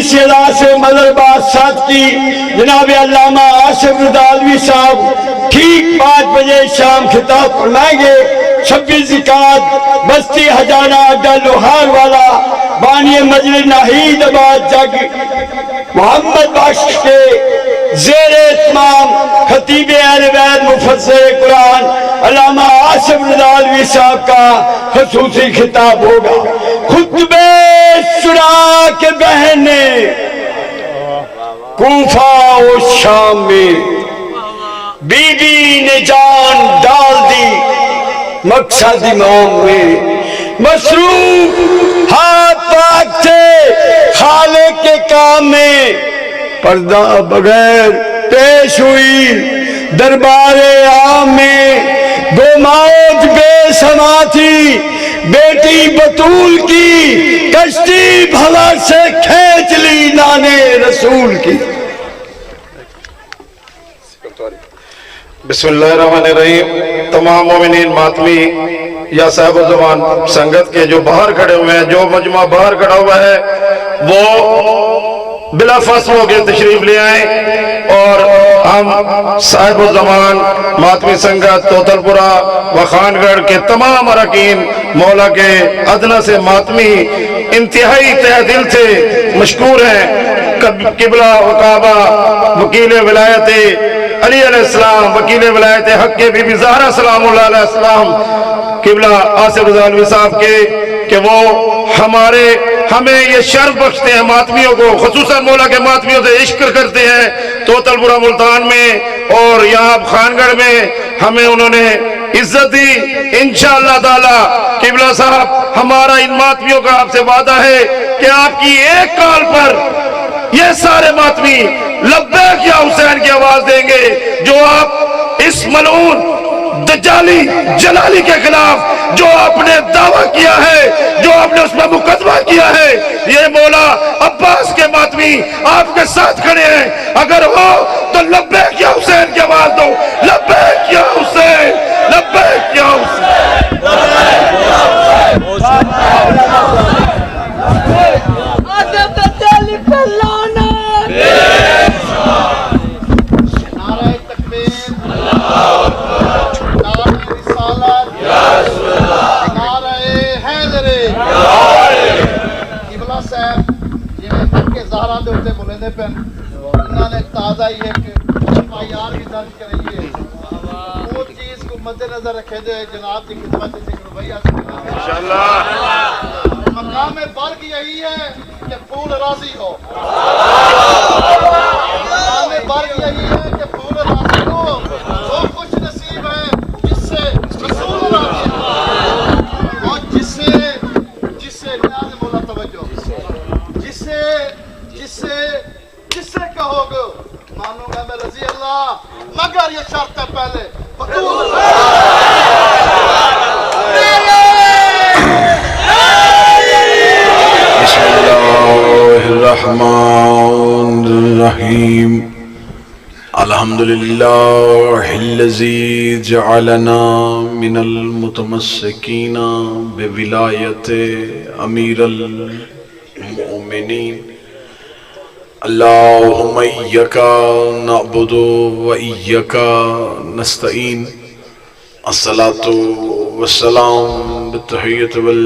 सिलसिला से मदरबाद साथ की जनाब अल्लामा आसिफ रज़ावी साहब ठीक 5 बजे शाम खिताब फरमाएंगे। 26 ज़िकात बस्ती हजारा अड्डा लोहार वाला बानी मजलिस नाहिदाबाद जग मोहम्मद बख्श के ज़ेरे इत्माम खतीब अहले बैत मुफस्सिर कुरान अल्लामा आसिफ रज़ावी साहब का ख़ुसूसी खिताब होगा। खुतबे सुना के बहने कूफा और शाम में बीबी ने जान डाल दी मकसद इमाम में। मसरूफ हाथ पाक थे खाले के काम में, पर्दा बगैर पेश हुई दरबारे आम में। दो मौत बेसमा थी बेटी बतूल की, कश्ती भला से खींच ली नाने रसूल की। बिस्मिल्लाहिर्रहमानिर्रहीम। तमाम मोमिनीन मातमी या साहिब ज़ुबान संगत के जो बाहर खड़े हुए हैं, जो मजमा बाहर खड़ा हुआ है, वो बिला फासला होकर तशरीफ ले आए और हम साहिब ज़मान मातमी संगत तोतलपुरा व खानगढ़ के तमाम अरकान मौला के अदना से मातमी इंतहाई तहे दिल से मशकूर हैं। किबला वकाबा वकील विलायत अली अलैहिस्सलाम, वकील विलायत हक के बीबी ज़हरा सलामुल्लाह अलैहिस्सलाम किबला आसिफ रज़ावी साहब के कि वो हमें ये शर्फ बख्शते हैं मातमियों को, खुसूसन मौला के मातमियों से इश्क करते हैं। तोतलपुरा मुल्तान में और यहाँ खानगढ़ में हमें उन्होंने इज्जत दी। इंशाअल्लाह ताला किबला साहब, हमारा इन मातमियों का आपसे वादा है कि आपकी एक कॉल पर ये सारे मातमी लब्बैक या हुसैन की आवाज देंगे। जो आप इस मलऊन दज्जाली जलाली के खिलाफ जो आपने दावा किया है, जो आपने उसमें मुकदमा किया है, ये मौला अब्बास के मातमी आपके साथ खड़े हैं। अगर हो तो लब्बैक या हुसैन की आवाज दो, लब्बैक या हुसैन, लब्बैक या हुसैन। ताजा ही एक FIR भी दर्ज कराई है, वो चीज को मद्देनजर रखे जो जनाब की खिदमत से रवैया इंशाअल्लाह। मकाम बर्ग यही है कि फूल राजी हो, मकाम बर्ग यही है कि फूल राजी हो। वो खुश नसीब है जिससे रसूल राजी हो, और जिससे न्याज़ मौला तवज्जो, जिससे कहोगे मानूंगा मैं रजी अल्लाह, मगर ये शर्त है पहले बिस्मिल्लाहिर्रहमानिर्रहीम। अल्हम्दुलिल्लाहिल्लज़ी जअलना मिनल मुतमस्सिकीना बिविलायति अमीरुल मोमिनीन। अल्लाहुम्मा इय्याका नअबुदु व इय्याका नस्तईन। अस्सलातु वस्सलाम बित्तहिय्यत वल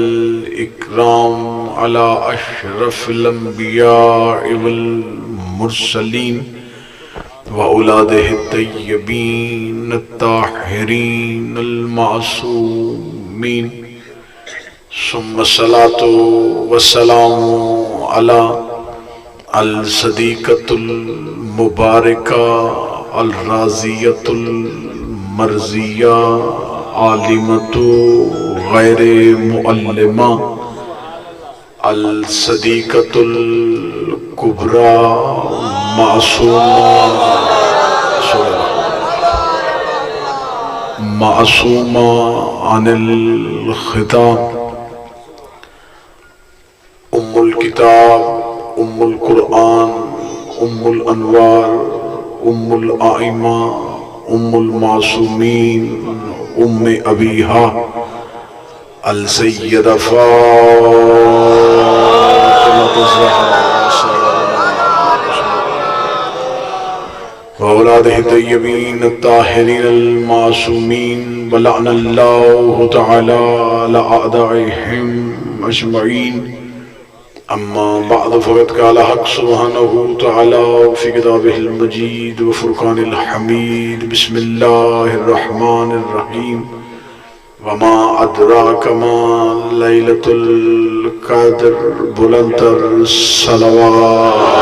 इकराम अला अशरफिल अंबिया वल मुरसलीन व औलादिहि तय्यबीन अत्ताहिरीन अल मासूमीन। सुम्मा सलातु वस्सलामु अला अल सदीकतुल मुबारका अल राजियतुल मर्जिया आलिमतु गैरे मुअल्लिमा अल सदीकतुल कुबरा मासूमा अनिल खिता उम्मुल किताब उम्मुल कुरआन उम्मुल अनवार उम्मुल आइमा उम्मुल मासूमीन उम्मे अबीहा अल सय्यदा फातिमा औलादिहि तय्यबीन ताहिरीन मासूमीन वलअनल्लाहु तआला अला अअदाइहिम अजमईन। अम्मा बअद फ़क़द क़ाल हक़ सुब्हानहु तआला फ़ी किताबिहिल मजीद व फ़ुरक़ानिल हमीद। बिस्मिल्लाहिर रहमानिर रहीम। वमा अदराक मा लैलतुल क़द्र बुलंदतर सलवात।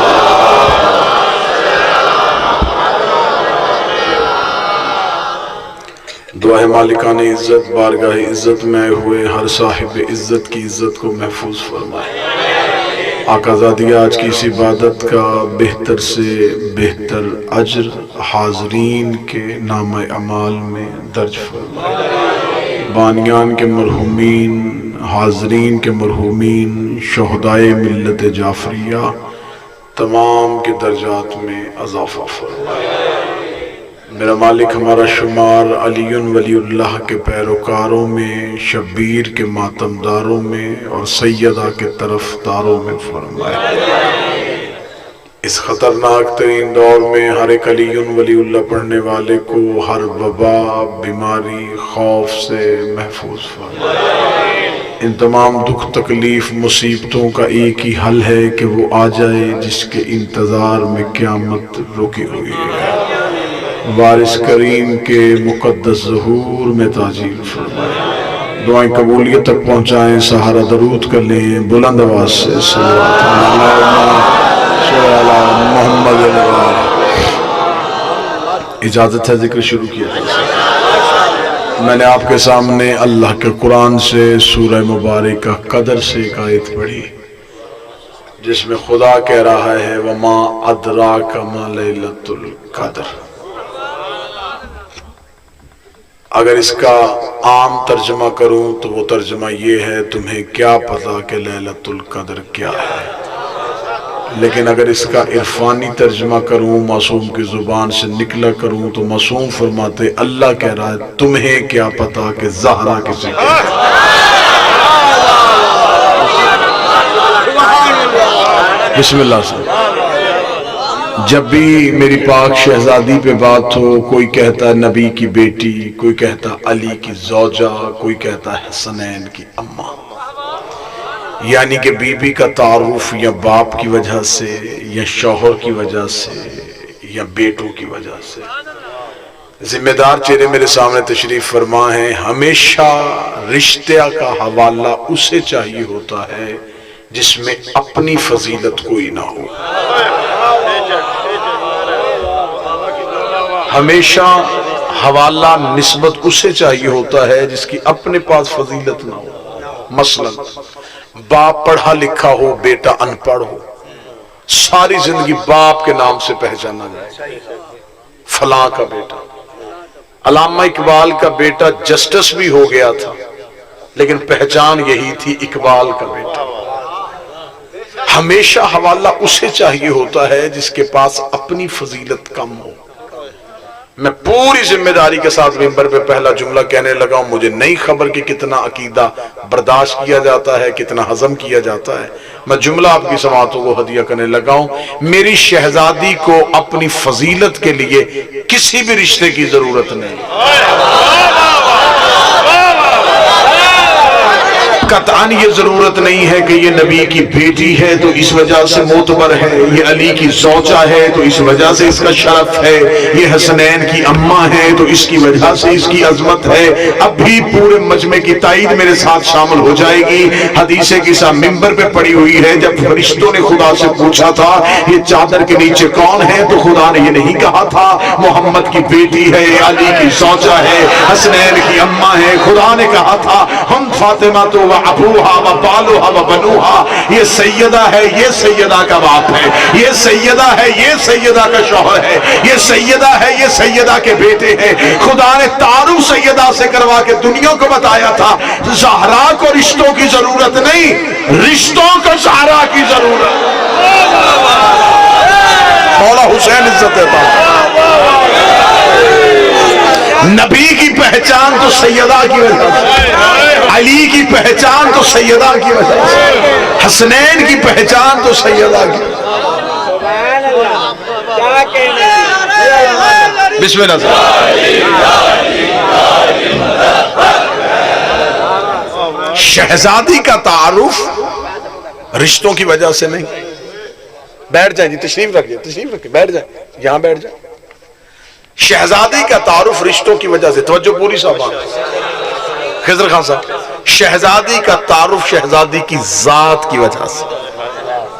दुआ है मालिकान इज़्ज़त बारगाह इज़्ज़त में आए हुए हर साहिब इज़्ज़त की इज़्ज़त को महफूज फरमाए। आकाज़ादिया आज की इस इबादत का बेहतर से बेहतर अज्र हाज़रीन के नाम अमाल में दर्ज फरमाए। बानियान के मरहूमीन, हाज़रीन के मरहूमीन, शोहदाए मिल्लत जाफरिया तमाम के दर्जात में अज़ाफ़ा फरमाए। मेरा मालिक हमारा शुमार अलीउन वलीउल्लाह के पैरोकारों में, शब्बीर के मातमदारों में और सैयदा के तरफदारों में फरमाए। इस खतरनाक तरीन दौर में हर एक अलीउन वलीउल्लाह पढ़ने वाले को हर वबा, बीमारी, खौफ से महफूज फरमाए। इन तमाम दुख तकलीफ मुसीबतों का एक ही हल है कि वो आ जाए जिसके इंतजार में क़यामत रुकी हुई है। वारिस करीम के मुक़द्दस ज़हूर में ताजील फरमाए। दुआएं कबूलियत तक पहुँचाएं। सहारा दरूद कर लें बुलंद आवाज़ से। मोहम्मद इजाज़त है जिक्र शुरू किया जाए। मैंने आपके सामने अल्लाह के कुरान से सूरह मुबारक कदर से एक आयत पढ़ी जिसमें खुदा कह रहा है वमा अदराक मा लैलतुल क़द्र। अगर इसका आम तर्जमा करूं तो वो तर्जमा ये है तुम्हें क्या पता कि लैलतुल क़द्र क्या है। लेकिन अगर इसका इरफानी तर्जमा करूं, मासूम की जुबान से निकला करूं तो मासूम फरमाते अल्लाह कह रहा है तुम्हें क्या पता कि ज़हरा किसे कहते हैं। बिस्मिल्लाह से। जब भी मेरी पाक शहजादी पे बात हो, कोई कहता है नबी की बेटी, कोई कहता अली की ज़ौजा, कोई कहता है हसनैन की अम्मा। यानी कि बीबी का तारुफ या बाप की वजह से या शौहर की वजह से या बेटों की वजह से। जिम्मेदार चेहरे मेरे सामने तशरीफ फरमा है। हमेशा रिश्ते का हवाला उसे चाहिए होता है जिसमें अपनी फजीलत कोई ना हो। हमेशा हवाला निस्बत उसे चाहिए होता है जिसकी अपने पास फजीलत ना हो। मसलन बाप पढ़ा लिखा हो, बेटा अनपढ़ हो, सारी जिंदगी बाप के नाम से पहचाना जाए, फलां का बेटा। अल्लामा इकबाल का बेटा जस्टिस भी हो गया था लेकिन पहचान यही थी इकबाल का बेटा। हमेशा हवाला उसे चाहिए होता है जिसके पास अपनी फजीलत कम हो। मैं पूरी जिम्मेदारी के साथ मिंबर पे पहला जुमला कहने लगा हूं, मुझे नहीं खबर कि कितना अकीदा बर्दाश्त किया जाता है, कितना हजम किया जाता है। मैं जुमला आपकी समातों को हदिया करने लगा हूं। मेरी शहजादी को अपनी फजीलत के लिए किसी भी रिश्ते की जरूरत नहीं। कतान ये जरूरत नहीं है कि ये नबी की बेटी है तो इस वजह से मोतबर है, ये अली की ज़ौजा है तो इस वजह से इसका शरफ है, ये हसनैन की अम्मा है तो इसकी वजह से इसकी अजमत है। अब भी पूरे मजमे की ताईद मेरे साथ शामिल हो जाएगी। हदीसे की सा मिंबर पे पड़ी हुई है, जब फरिश्तों ने खुदा से पूछा था ये चादर के नीचे कौन है तो खुदा ने ये नहीं कहा था मोहम्मद की बेटी है, अली की ज़ौजा है, हसनैन की अम्मा है। खुदा ने कहा था हम फातिमा तो अबूहा व बालुहा व बनूहा, ये सैयदा है, ये सैयदा का बाप है, ये सैयदा है, ये सैयदा का शौहर है, ये सैयदा है, ये सैयदा के बेटे हैं। खुदा ने तारुफ सैयदा से करवा के दुनिया को बताया था ज़हरा को रिश्तों की जरूरत नहीं, रिश्तों को ज़हरा की जरूरत। मौला हुसैन इज्जत देता। नबी की पहचान तो सैयदा की वजह से, अली की पहचान तो सैयदा की वजह से, हसनैन की पहचान तो सैयदा की। बिस्मिल्लाह से। शहजादी का तारुफ रिश्तों की वजह से नहीं। बैठ जाए जी, तशरीफ रखिए, तशरीफ रखिए, बैठ जाए, यहां बैठ जाए। शहजादी का तारुफ रिश्तों की वजह से, तवज्जो पूरी साहब, खिजर खान साहब, शहजादी का तारुफ शहजादी की जात की वजह से।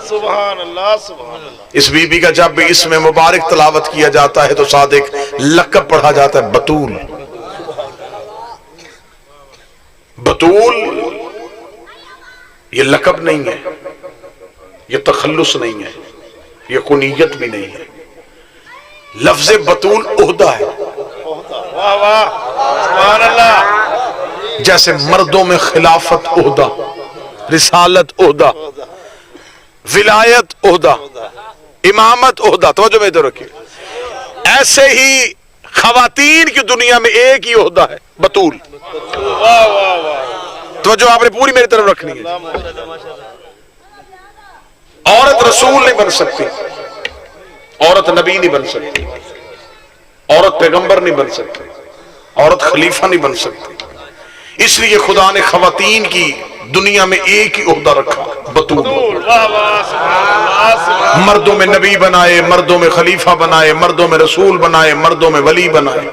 सुभान अल्लाह, सुभान अल्लाह। इस बीबी का जब भी इसमें मुबारक तलावत किया जाता है तो साथ एक लक़ब पढ़ा जाता है, बतूल। बतूल ये लक़ब नहीं है, ये तखल्लुस नहीं है, ये कुनियत भी नहीं है। लफ्ज़ बतूल ओहदा है। वाह वाह, सुभान अल्लाह। जैसे मर्दों में खिलाफत ओहदा, रिसालत ओहदा, विलायत ओहदा, इमामत ओहदा, तवज्जो में इधर रखिए। ऐसे ही खवातीन की दुनिया में एक ही ओहदा है, बतूल। वाह वाह वाह, तवज्जो आपने पूरी मेरी तरफ रखनी है। औरत रसूल नहीं बन सकती, औरत नबी नहीं बन सकती, औरत पैगंबर नहीं बन सकती, औरत खलीफा नहीं बन सकती। इसलिए खुदा ने खवातीन की दुनिया में एक ही ओहदा रखा, बतूल। वाह वाह, सुभान अल्लाह, सुभान। मर्दों में नबी बनाए, मर्दों में खलीफा बनाए, मर्दों में रसूल बनाए, मर्दों में वली बनाए।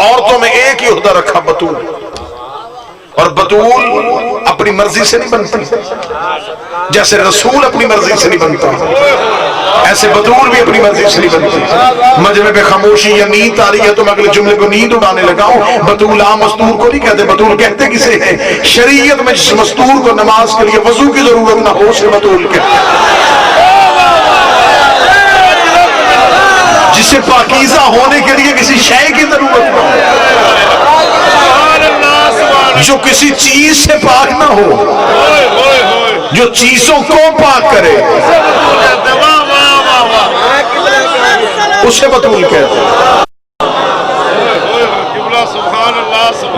औरतों में एक ही ओहदा रखा, बतूल। और बतूल अपनी मर्जी से नहीं बनती, जैसे रसूल अपनी मर्जी से नहीं बनता, ऐसे बतूल भी अपनी मर्जी से नहीं बनती। मजमे पे खामोशी या नींद आ रही है तो मैं अगले जुमले को नींद उड़ाने लगा हूं। बतूल आम मस्तूर को नहीं कहते, बतूल कहते किसे हैं? शरीयत में जिस मस्तूर को नमाज के लिए वजू की जरूरत ना हो उसे बतूल कहते, जिसे पाकीज़ा होने के लिए किसी शय की जरूरत ना हो, जो किसी चीज से पाक ना हो, जो चीजों को पाक करे, उसे बतूल कहते हैं।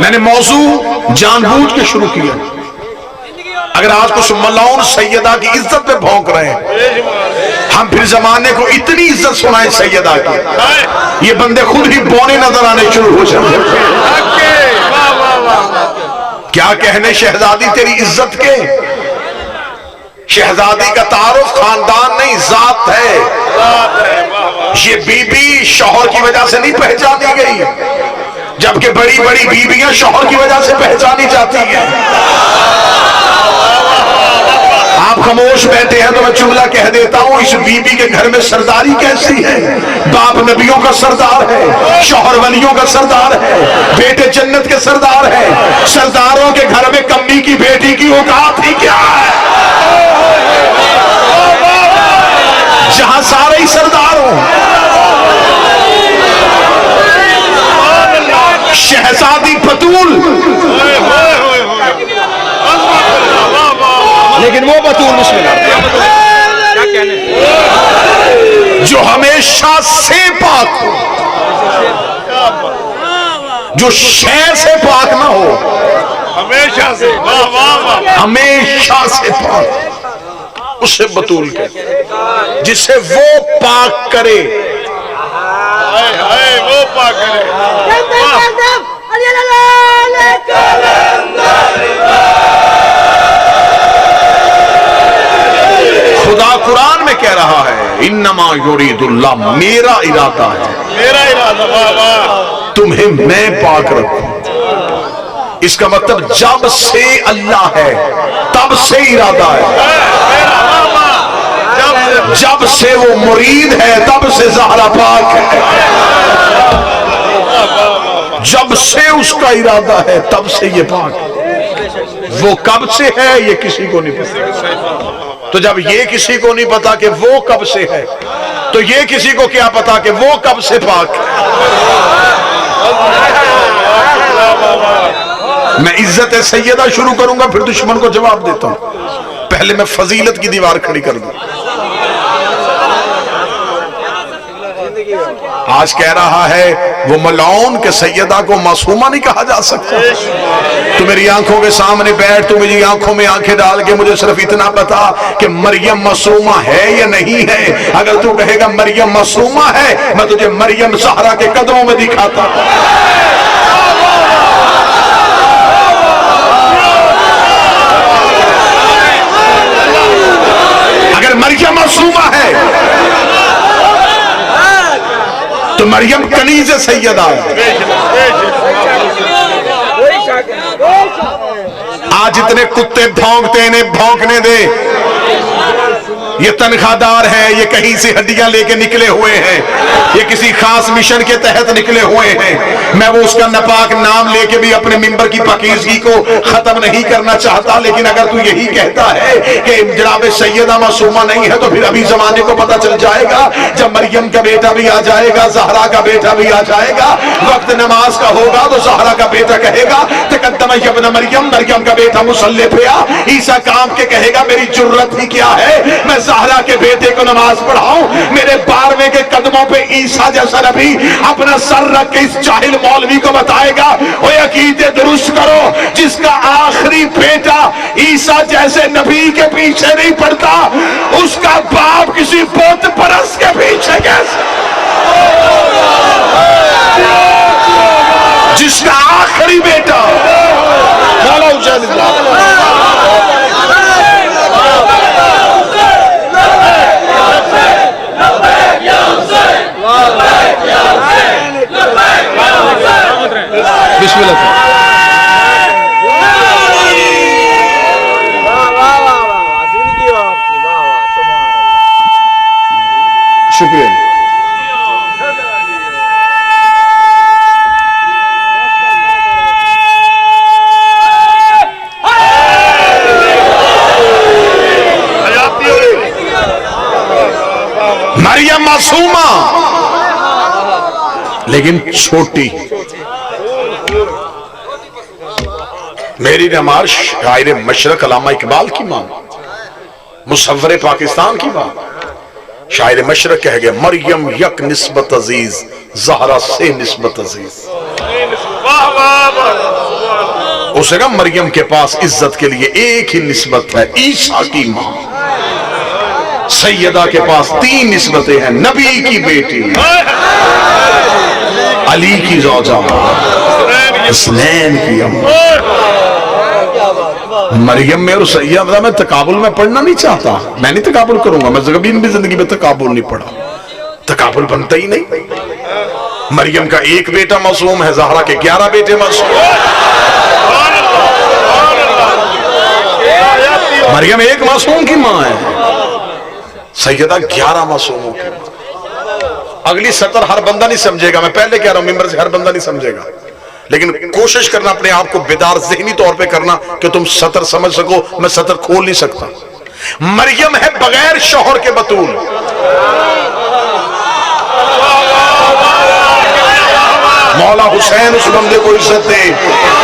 मैंने मौजू जानबूझ के शुरू किया। अगर आज कुछ मलाउन सैयदा की इज्जत पे भौंक रहे हैं, हम फिर जमाने को इतनी इज्जत सुनाए सैयदा की, ये बंदे खुद ही बौने नजर आने शुरू हो जाते। क्या कहने शहजादी तेरी इज्जत के? शहजादी का तारुफ खानदान नहीं, जात है। ये बीबी शौहर की वजह से नहीं पहचानी गई, जबकि बड़ी बड़ी बीबियां शौहर की वजह से पहचानी जाती हैं। आप खामोश बैठे हैं तो मैं जुमला कह देता हूं, इस बीबी के घर में सरदारी कैसी है? बाप नबियों का सरदार है, शौहर वलियों का सरदार है, बेटे जन्नत के सरदार है। सरदारों के घर में कम्मी की बेटी की औकात ही क्या है, जहां सारे ही सरदार हो। शहजादी बतूल, लेकिन वो बतूल क्या कहने, जो हमेशा से पाक हो, जो शय से पाक ना हो, हमेशा से, वाह वाह वाह, हमेशा से पाक, उसे बतूल कहते, जिसे वो पाक करे। हाय हाय, वो पाक करे। खुदा कुरान में कह रहा है, इन्नमा युरीदुल्लाह, मेरा इरादा है, मेरा इरादा, वाह वाह, तुम्हें मैं पाक रखूं। इसका मतलब जब से अल्लाह है तब से इरादा है, जब से वो मुरीद है तब से ज़हरा पाक है, जब से उसका इरादा है तब से ये पाक है। वो कब से है ये किसी को नहीं पता, तो जब ये किसी को नहीं पता कि वो कब से है, तो ये किसी को क्या पता कि वो कब से पाक है। मैं इज्जत सैयदा शुरू करूंगा, फिर दुश्मन को जवाब देता हूं। पहले मैं फजीलत की दीवार खड़ी कर दूं। आज कह रहा है वो मलौन के सैयदा को मासूमा नहीं कहा जा सकता। तू मेरी आंखों के सामने बैठ, तू मेरी आंखों में आंखें डाल के मुझे सिर्फ इतना बता कि मरियम मासूमा है या नहीं है। अगर तू कहेगा मरियम मासूमा है, मैं तुझे मरियम ज़हरा के कदमों में दिखाता हूं। अगर मरियम मासूमा है तो मरियम कनीज़ सैयदा है। आज इतने कुत्ते भौंकते इन्हें भौंकने दे। ये तनख्वाहदार है, ये कहीं से हड्डियां लेके निकले हुए हैं, ये किसी खास मिशन के तहत निकले हुए हैं। मैं वो उसका नापाक नाम लेके भी अपने मिंबर की पाकीज़गी को खत्म नहीं करना चाहता, लेकिन अगर तू यही कहता है कि जनाब सैयदा मासूमा नहीं है तो फिर अभी जमाने को पता चल जाएगा जब मरियम का बेटा भी आ जाएगा, ज़हरा का बेटा भी आ जाएगा, वक्त नमाज का होगा तो ज़हरा का बेटा कहेगा तकद्दम इब्न मरियम, मरियम का बेटा मुसल्ले पे आ। ईसा काम के कहेगा मेरी जुर्रत ही क्या है, मैं ज़हरा के बेटे को नमाज पढ़ाऊं। मेरे 12वें के कदमों पे ईसा जैसा नबी अपना सर रख के इस जाहिल मौलवी को बताएगा वो अकीदे दुरुस्त करो, जिसका आखिरी बेटा ईसा जैसे नबी के पीछे नहीं पड़ता, उसका बाप किसी बुत परस्त के पीछे कैसे, जिसका आखिरी बेटा मौला हुसैन शुक्रिया। मरियम मासूमा लेकिन छोटी। मेरी नमाज शायर मशरक अल्लामा इकबाल की मां, मुसव्वरे पाकिस्तान की मां, शायर मशरक कह गया मरियम यक निस्बत अजीज, ज़हरा से निस्बत अजीज। उसे कहा मरियम के पास इज्जत के लिए एक ही निस्बत है, ईसा की मां। सैयदा के पास 3 निस्बतें हैं, नबी की बेटी, अली की ज़ौजा, हसनैन की अम्मा। मरियम में और सैयदा में तकाबुल में पढ़ना नहीं चाहता, मैं नहीं तकाबुल करूंगा, मैं कभी भी जिंदगी में तकाबुल नहीं पढ़ा, तकाबुल बनता ही नहीं। मरियम का एक बेटा मासूम है, ज़हरा के 11 बेटे मासूम। मरियम एक मासूम की मां है, सैयदा 11 मासूमों की मां। अगली सतर हर बंदा नहीं समझेगा, मैं पहले कह रहा हूं मिंबर से हर बंदा नहीं समझेगा, लेकिन कोशिश करना अपने आप को बेदार ज़हनी तौर पे करना कि तुम सतर समझ सको। मैं सतर खोल नहीं सकता। मरियम है बगैर शौहर के बतूल। मौला हुसैन उस बंदे को इज्जत दे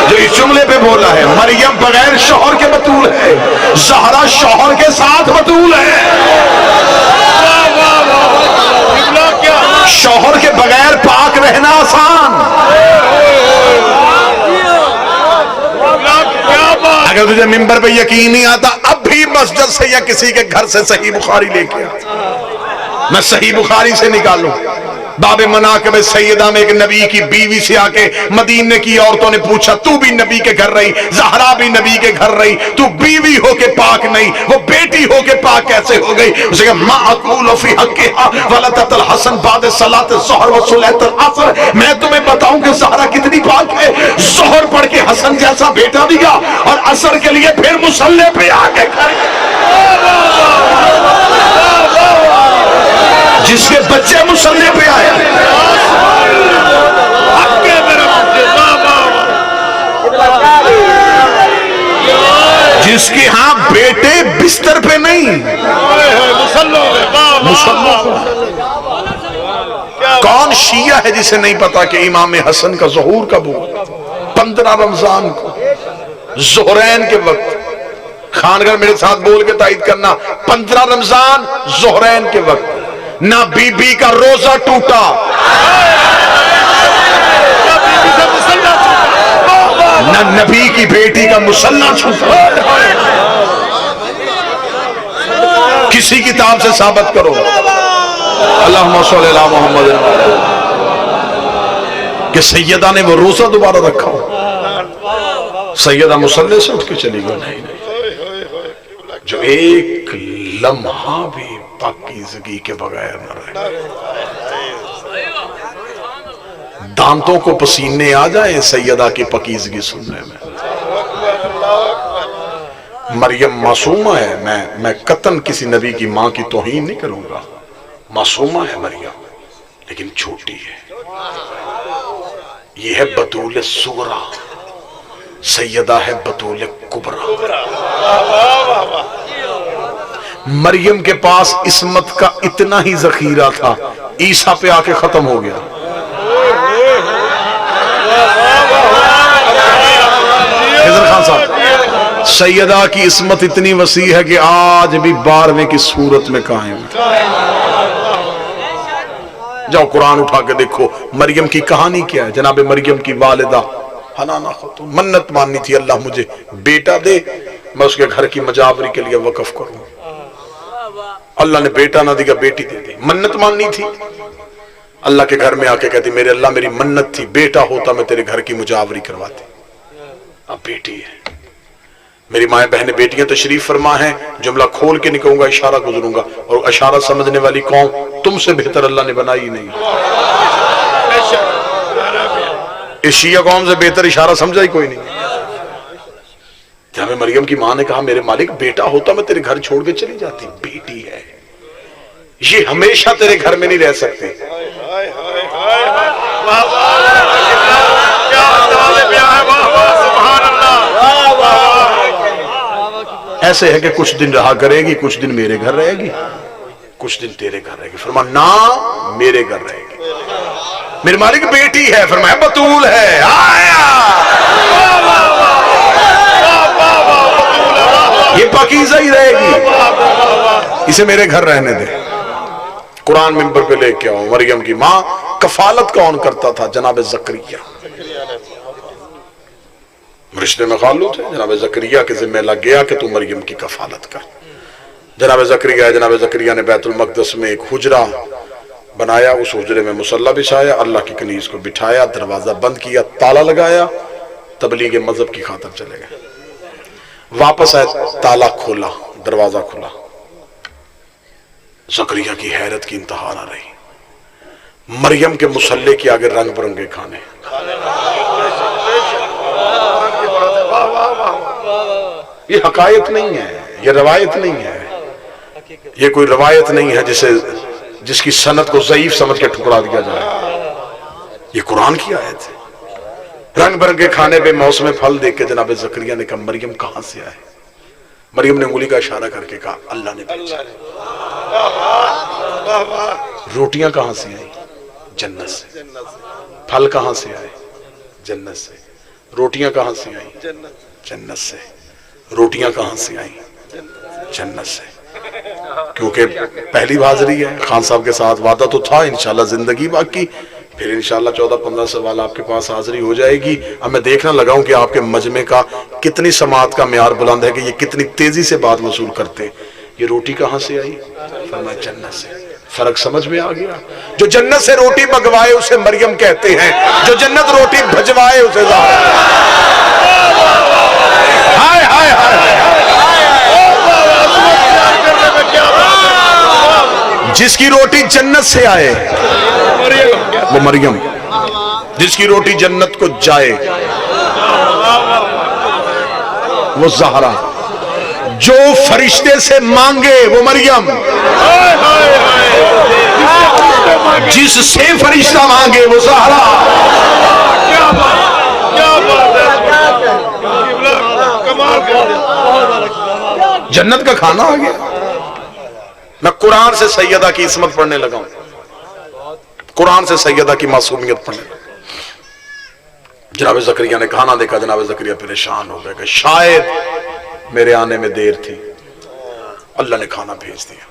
जो इस जुमले पे बोला है, मरियम बगैर शौहर के बतूल है, ज़हरा शौहर के साथ बतूल है। शौहर के बगैर पाक रहना आसान। अगर तुझे मिंबर पे यकीन नहीं आता, अब भी मस्जिद से या किसी के घर से सही बुखारी लेके आ, मैं सही बुखारी से निकालूं। बाबे मनाक़िब सैयदा में एक नबी की बीवी से आके मदीने की औरतों ने पूछा, तू भी नबी के घर रही, ज़हरा भी नबी के घर रही, तू बीवी हो के पाक नहीं, वो बेटी हो के पाक कैसे हो गई? उसे कहा मा अक़ूलु फ़ी हक़्क़िहा वलदतल हसन बाद सलात ज़ुहर व सुलैतल असर। मैं तुम्हें बताऊं कि ज़हरा कितनी पाक है। ज़ुहर पढ़ के हसन जैसा बेटा दिया और असर के लिए फिर मुसल्ले पे आके जिसके बच्चे मुसल्ले पे आए, जिसके यहां बेटे बिस्तर पे नहीं, मुसल्लों पे। कौन शिया है जिसे नहीं पता कि इमाम हसन का ज़ुहूर कब हुआ? 15 रमजान को, ज़ुहरैन के वक्त। खानगर मेरे साथ बोल के तायद करना, 15 रमजान ज़ुहरैन के वक्त। ना बीबी का रोजा टूटा, ना नबी की बेटी का मुसल्ला छूटा। किसी किताब से साबित करो। अल्लाहुम्मा सल्ली अला मुहम्मद कि सैयदा ने वो रोजा दोबारा रखा हो। सैयदा मुसल्ले से उठ के चली गई। नहीं नहीं, जो एक लम्हा भी पाकीज़गी के बगैर न रहे। दांतों को पसीने आ जाए सैयदा की पाकीज़गी सुनने में। मरियम मासूमा है। मैं कतन किसी नबी की मां की तौहीन नहीं करूंगा। मासूमा है मरियम, लेकिन छोटी है। ये है बतूल सुगरा, सैयदा है बतूल कुबरा। मरियम के पास इस्मत का इतना ही जखीरा था, ईसा पे आके खत्म हो गया। हिजर खान साहब, सैयदा की इस्मत इतनी वसी है कि आज भी 12वें की सूरत में कायम है। जाओ कुरान उठा के देखो, मरियम की कहानी क्या है। जनाब मरियम की वालिदा हनाना खातून मन्नत माननी थी, अल्लाह मुझे बेटा दे, मैं उसके घर की मजावरी के लिए वक्फ करूं। अल्लाह ने बेटा ना दिया, बेटी दे दी। मन्नत माननी थी, अल्लाह के घर में आके कहती मेरे अल्लाह मेरी मन्नत थी, बेटा होता मैं तेरे घर की मुजावरी करवाती। अब बेटी है। मेरी माए बहने बेटियां तशरीफ फरमा है, जुमला खोल के नहीं कहूंगा, इशारा गुजरूंगा। और इशारा समझने वाली कौम तुमसे बेहतर अल्लाह ने बनाई नहीं। इस शिया कौम से बेहतर इशारा समझा ही कोई नहीं। जब मरियम की मां ने कहा मेरे मालिक बेटा होता मैं तेरे घर छोड़ के चली जाती, बेटी है, ये हमेशा तेरे घर में नहीं रह सकते। ऐसे है कि कुछ दिन रहा करेगी, कुछ दिन मेरे घर रहेगी, कुछ दिन तेरे घर रहेगी। फरमा ना मेरे घर रहेगी। मेरे मालिक बेटी है, फरमाया बतूल है। आया ये पाकीज़ा ही रहेगी, इसे मेरे घर रहने दे। कुरान मिंबर पे लेके आओ। मरियम की मां कफालत कौन करता था? जनाब ज़करिया। रिश्ते में खालू थे, जनाब ज़करिया के जिम्मे लग गया कि तू मरियम की कफालत कर। जनाब ज़करिया ने बैतुल मक़दस में एक हुजरा बनाया, उस हुजरे में मुसल्ला बिछाया, अल्लाह की कनीज को बिठाया, दरवाजा बंद किया, ताला लगाया, तबलीग मजहब की खातर चले गए। वापस आए, ताला खोला, दरवाजा खुला। ज़करिया की हैरत की इंतहा ना रही। मरियम के मुसल्ले के आगे रंग बिरंगे खाने। ये हकायत नहीं है, ये रवायत नहीं है, ये कोई रवायत नहीं है जिसकी सनद को ज़ईफ समझ के ठुकरा दिया जाए। ये कुरान की आयत है। रंग बिरंगे खाने पे मौसम फल देख के जनाब ज़करिया ने कहा मरियम कहां से आए? मरियम ने उंगली का इशारा करके कहा अल्लाह ने भेजा। रोटियां कहां से आई? जन्नत से। फल कहां से आए? जन्नत से। रोटियां कहां से आई? जन्नत से। रोटियां कहां से आई? जन्नत से। क्योंकि पहली हाजिरी है, खान साहब के साथ वादा तो था इंशाल्लाह जिंदगी बाकी, फिर इंशाल्लाह 14-15 सवाल आपके पास हाजिरी हो जाएगी। अब मैं देखना लगाऊं कि आपके मजमे का कितनी समात का म्यार बुलंद है, कि ये कितनी तेजी से बात वसूल करते हैं। ये रोटी कहां से आई? फरमाया जन्नत से। फर्क समझ में आ गया? जो जन्नत से रोटी मंगवाए उसे मरियम कहते हैं, जो जन्नत रोटी भजवाए उसे हाय हाय हाय। जिसकी रोटी जन्नत से आए वो मरियम, जिसकी रोटी जन्नत को जाए वो ज़हरा, जो फरिश्ते से मांगे वो मरियम, जिससे फरिश्ता मांगे वो ज़हरा। क्या बात है, कमाल कर। जन्नत का खाना आ गया। मैं कुरान से सैयदा की इस्मत पढ़ने लगा हूं, कुरान से सैयदा की मासूमियत पढ़ने लगा। जनाब ज़करिया ने खाना देखा, जनाब ज़करिया परेशान हो गए कि शायद मेरे आने में देर थी। अल्लाह ने खाना भेज दिया।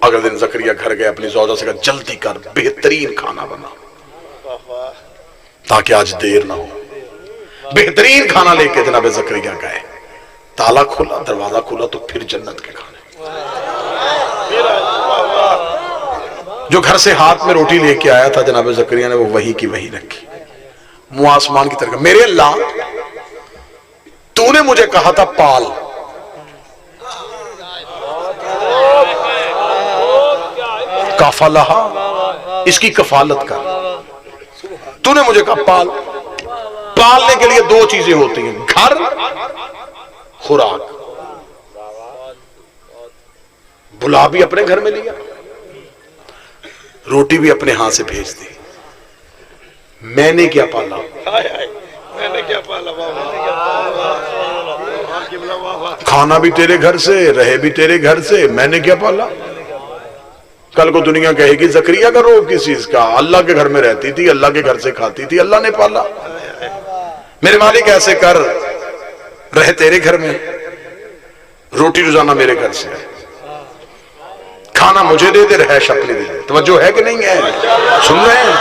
अगले दिन जकरिया घर गए, अपनी जौजा से कहा जल्दी कर, बेहतरीन खाना बना ताकि आज देर ना हो। बेहतरीन खाना लेके जनाब जकरिया गए, ताला खुला, दरवाजा खुला तो फिर जन्नत के खाने। जो घर से हाथ में रोटी लेके आया था जनाब जकरिया ने वो वही की वही रखी, मुंह आसमान की तरफ। मेरे अल्लाह, तूने मुझे कहा था पाल, काफालहा, इसकी कफालत कर। तूने मुझे कहा पाल। पालने के लिए दो चीजें होती हैं, घर, खुराक। बुला भी अपने घर में लिया, रोटी भी अपने हाथ से भेज दी। मैंने क्या पाला? मैंने क्या पाला? खाना भी तेरे घर से, रहे भी तेरे घर से, मैंने क्या पाला? कल को दुनिया कहेगी जकरिया का रोग किस चीज का? अल्लाह के घर में रहती थी, अल्लाह के घर से खाती थी, अल्लाह ने पाला। मेरे मालिक ऐसे कर, रहे तेरे घर में, रोटी रोजाना मेरे घर से, खाना मुझे दे दे, रहश अपने दे दे। तवज्जो है कि नहीं है? सुन रहे हैं?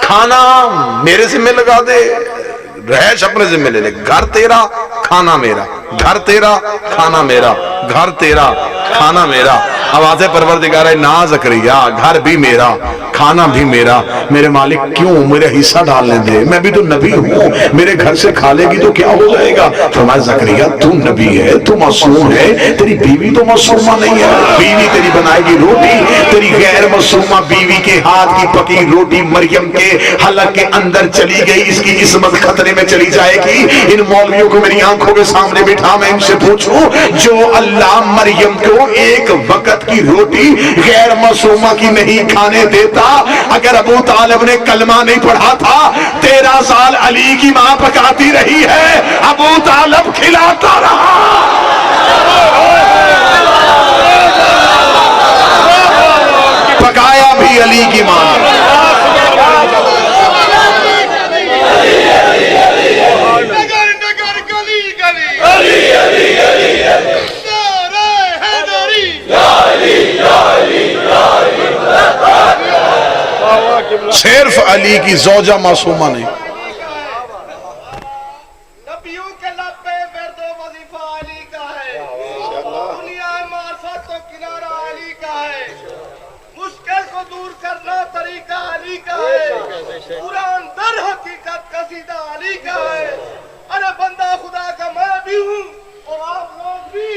खाना मेरे जिम्मे लगा दे, रहश अपने जिम्मे ले ले। घर तेरा, खाना मेरा, घर तेरा, खाना मेरा, घर तेरा, खाना मेरा। आवाज़े परवरदिगार है ना ज़करिया, घर भी मेरा, खाना भी मेरा। मेरे मालिक क्यों मेरा हिस्सा डालने दे, मैं भी तो नबी हूँ, मेरे घर से खा लेगी तो क्या हो जाएगा? फरमाया ज़करिया तू नबी है, तू मासूम है, तेरी बीवी तो मासूमा नहीं है। बीवी तेरी बनाएगी रोटी, तेरी गैर मासूमा बीवी के हाथ की पकी रोटी मरियम के हलक के अंदर चली गई, इसकी इस्मत खतरे में चली जाएगी। इन मौलवियों को मेरी आंखों के सामने बिठा, मैं इनसे पूछूं, जो अल्लाह मरियम को एक वक्त की रोटी गैर मासूमा की नहीं खाने देता, अगर अबू तालिब ने कलमा नहीं पढ़ा था, 13 साल अली की मां पकाती रही है, अबू तालिब खिलाता रहा। पकाया भी अली की मां। सिर्फ अली की ज़ौजा मासूमा नहीं। नबियों के लब पे वर्द व वजीफा अली का है, दुनिया मार्फत तो किनारा अली का है, मुश्किल को दूर करना तरीका अली का है, कुरान दर हकीकत कसीदा अली का है। अरे बंदा खुदा का मैं भी हूँ और आप लोग भी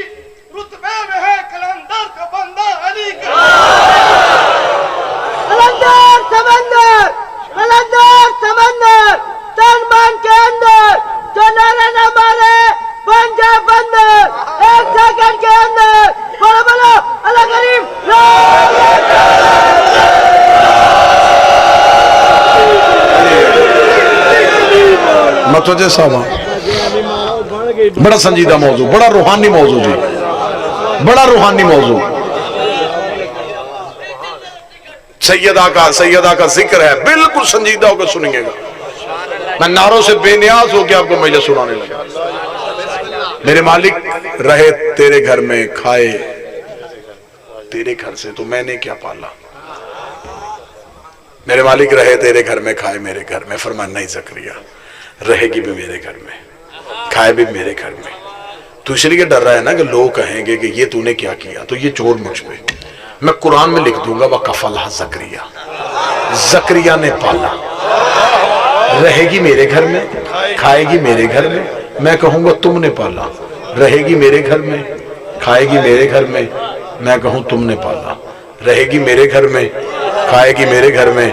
रुतबे में है कलंदर का बंदा अली का। समंदर तन मन के अंदर जो नारा न मारे बन जा बंदर, 1 सेकंड के अंदर। बोलो बोलो अल्लाह करीम। मतवजे साहब, बड़ा संजीदा मौजू, बड़ा रूहानी मौजू जी, बड़ा रूहानी मौजू। सैयदा का जिक्र है, बिल्कुल संजीदा होकर सुनिएगा। मैं नारों से बेनियाज होकर आपको मैं सुनाने लगा। मेरे मालिक रहे तेरे घर में, खाए तेरे घर से, तो मैंने क्या पाला? मेरे मालिक रहे तेरे घर में, खाए मेरे घर में। फरमाया नहीं ज़करिया, रहेगी भी मेरे घर में, खाए भी मेरे घर में। तो इसलिए डर रहा है ना कि लोग कहेंगे कि ये तूने क्या किया, तो ये चोर मुझ पे। मैं कुरान में लिख दूंगा वह कफलहा ज़करिया, ज़करिया ने पाला। रहेगी मेरे घर में, खाएगी मेरे घर में, मैं कहूंगा तुमने पाला। रहेगी मेरे घर में, खाएगी मेरे घर में, मैं कहूं तुमने पाला। रहेगी मेरे घर में, खाएगी मेरे घर में,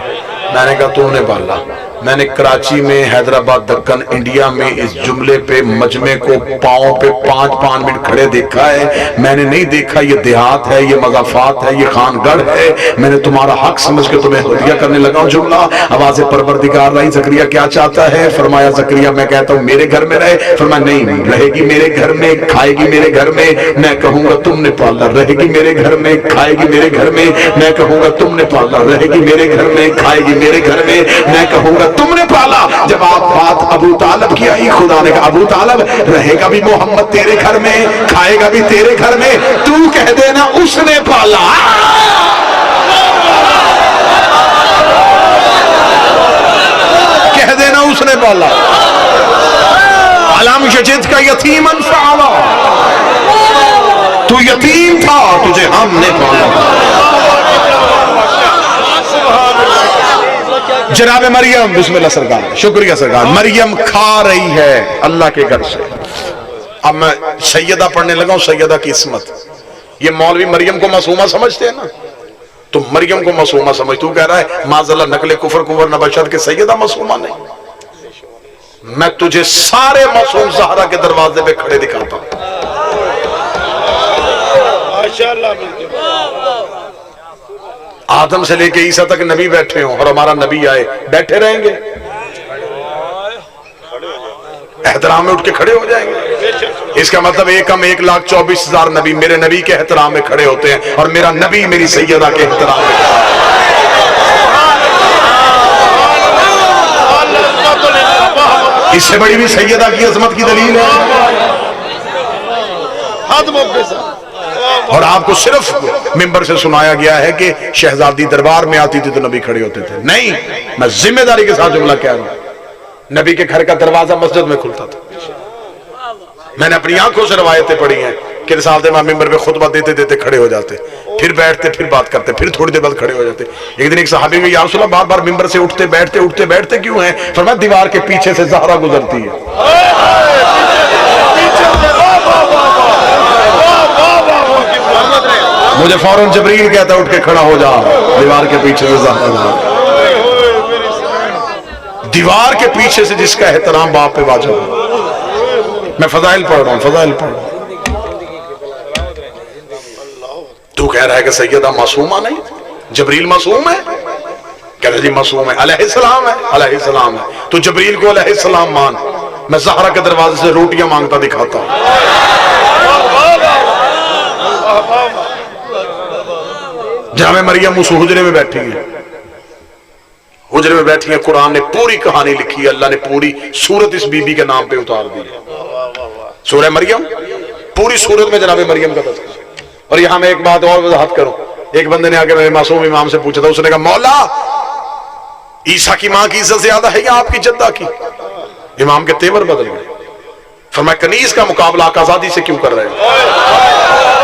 मैंने कहा तुमने पाला। मैंने कराची में, हैदराबाद, दक्कन, इंडिया में इस जुमले पे, मजमे को पांव पे 5-5 मिनट खड़े देखा है। मैंने नहीं देखा ये देहात है, ये मज़ाफात है, ये खानगढ़ है। मैंने तुम्हारा हक समझ के तुम्हें हदिया करने लगा हूं जुमला। आवाज़ परवरदिगार रही, ज़करिया क्या चाहता है? फरमाया ज़करिया मैं कहता हूँ मेरे घर में रहे। फरमाया नहीं, रहेगी मेरे घर में, खाएगी मेरे घर में, मैं कहूंगा तुमने पाला। रहेगी मेरे घर में, खाएगी मेरे घर में, मैं कहूंगा तुमने पाला। रहेगी मेरे घर में, खाएगी मेरे घर में, मैं कहूंगा तुमने पाला। जब आप बात अबू तालब की आई, खुदा ने कहा अबू तालब रहेगा भी मोहम्मद तेरे घर में, खाएगा भी तेरे घर में, तू कह देना उसने पाला। कह देना उसने पाला। अलम यजिद का यतीमन फआवा, तू यतीम था तुझे हमने पाला। जनाब मरियम, बिस्मिल्लाह सरकार, शुक्रिया सरकार। मरियम खा रही है अल्लाह के घर से। अब मैं सैयदा पढ़ने लगा हूं, सैयदा की इस्मत। ये मौलवी मरियम को मासूमा समझते हैं ना, तो मरियम को मासूमा समझ, तू कह रहा है माज़अल्लाह नकले कुफर कुफर नबशर के सैयदा मासूमा नहीं। मैं तुझे सारे मासूम ज़हरा के दरवाजे पे खड़े दिखाता हूं। आदम से लेके ईसा तक नबी बैठे हों और हमारा नबी आए, बैठे रहेंगे? एहतराम में उठ के खड़े हो जाएंगे। इसका मतलब 1,24,000 नबी मेरे नबी के एहतराम में खड़े होते हैं और मेरा नबी मेरी सैयदा के एहतराम में। इससे बड़ी भी सैयदा की अजमत की दलील है। और आपको सिर्फ मिंबर से सुनाया गया है कि शहजादी दरबार में आती थी तो नबी खड़े होते थे। नहीं, मैं जिम्मेदारी के साथ जुमला कह रहा हूं। नबी के घर का दरवाजा मस्जिद में खुलता था। मैंने अपनी आंखों से रवायतें पढ़ी हैं कि रिसालत इमाम मिंबर पे खुतबा देते देते खड़े हो जाते, फिर बैठते, फिर बात करते, फिर थोड़ी देर बाद खड़े हो जाते। एक दिन एक सहाबी में, या रसूल अल्लाह बार बार मिंबर से उठते बैठते क्यों हैं? फरमाया दीवार के पीछे से ज़हरा गुजरती है। मुझे फौरन जबरील कहता उठ के खड़ा हो जा, दीवार के पीछे से ज़हरा। दीवार के पीछे से जिसका एहतराम बाप पे वाजिब है। मैं फजाइल पढ़ रहा हूं, फजाइल पढ़ रहा हूं। तू कह रहा है कि सैयदा मासूमा नहीं, जबरील मासूम है? कह रहे जी मासूम है, अलैहिस्सलाम है, अलैहिस्सलाम है। तो जबरील को अलैहिस्सलाम मान, मैं ज़हरा के दरवाजे से रोटियां मांगता दिखाता हूं। जनाब मरियम उस हुजरे में बैठी है, हुजरे में बैठी है। कुरान ने पूरी कहानी लिखी है, अल्लाह ने पूरी सूरत इस बीबी के नाम पे उतार दी है। सूरह मरियम, पूरी सूरत में जनाब मरियम का तज़किरा। और यहां मैं एक बात और वजाहत करूं। एक बंदे ने आके मेरे मासूम इमाम से पूछा था, उसने कहा मौला ईसा की मां की इज्जत ज्यादा है या आपकी जद्दा की? इमाम के तेवर बदल गए। फरमाया कनीज का मुकाबला आकाजादी से क्यों कर रहे हो?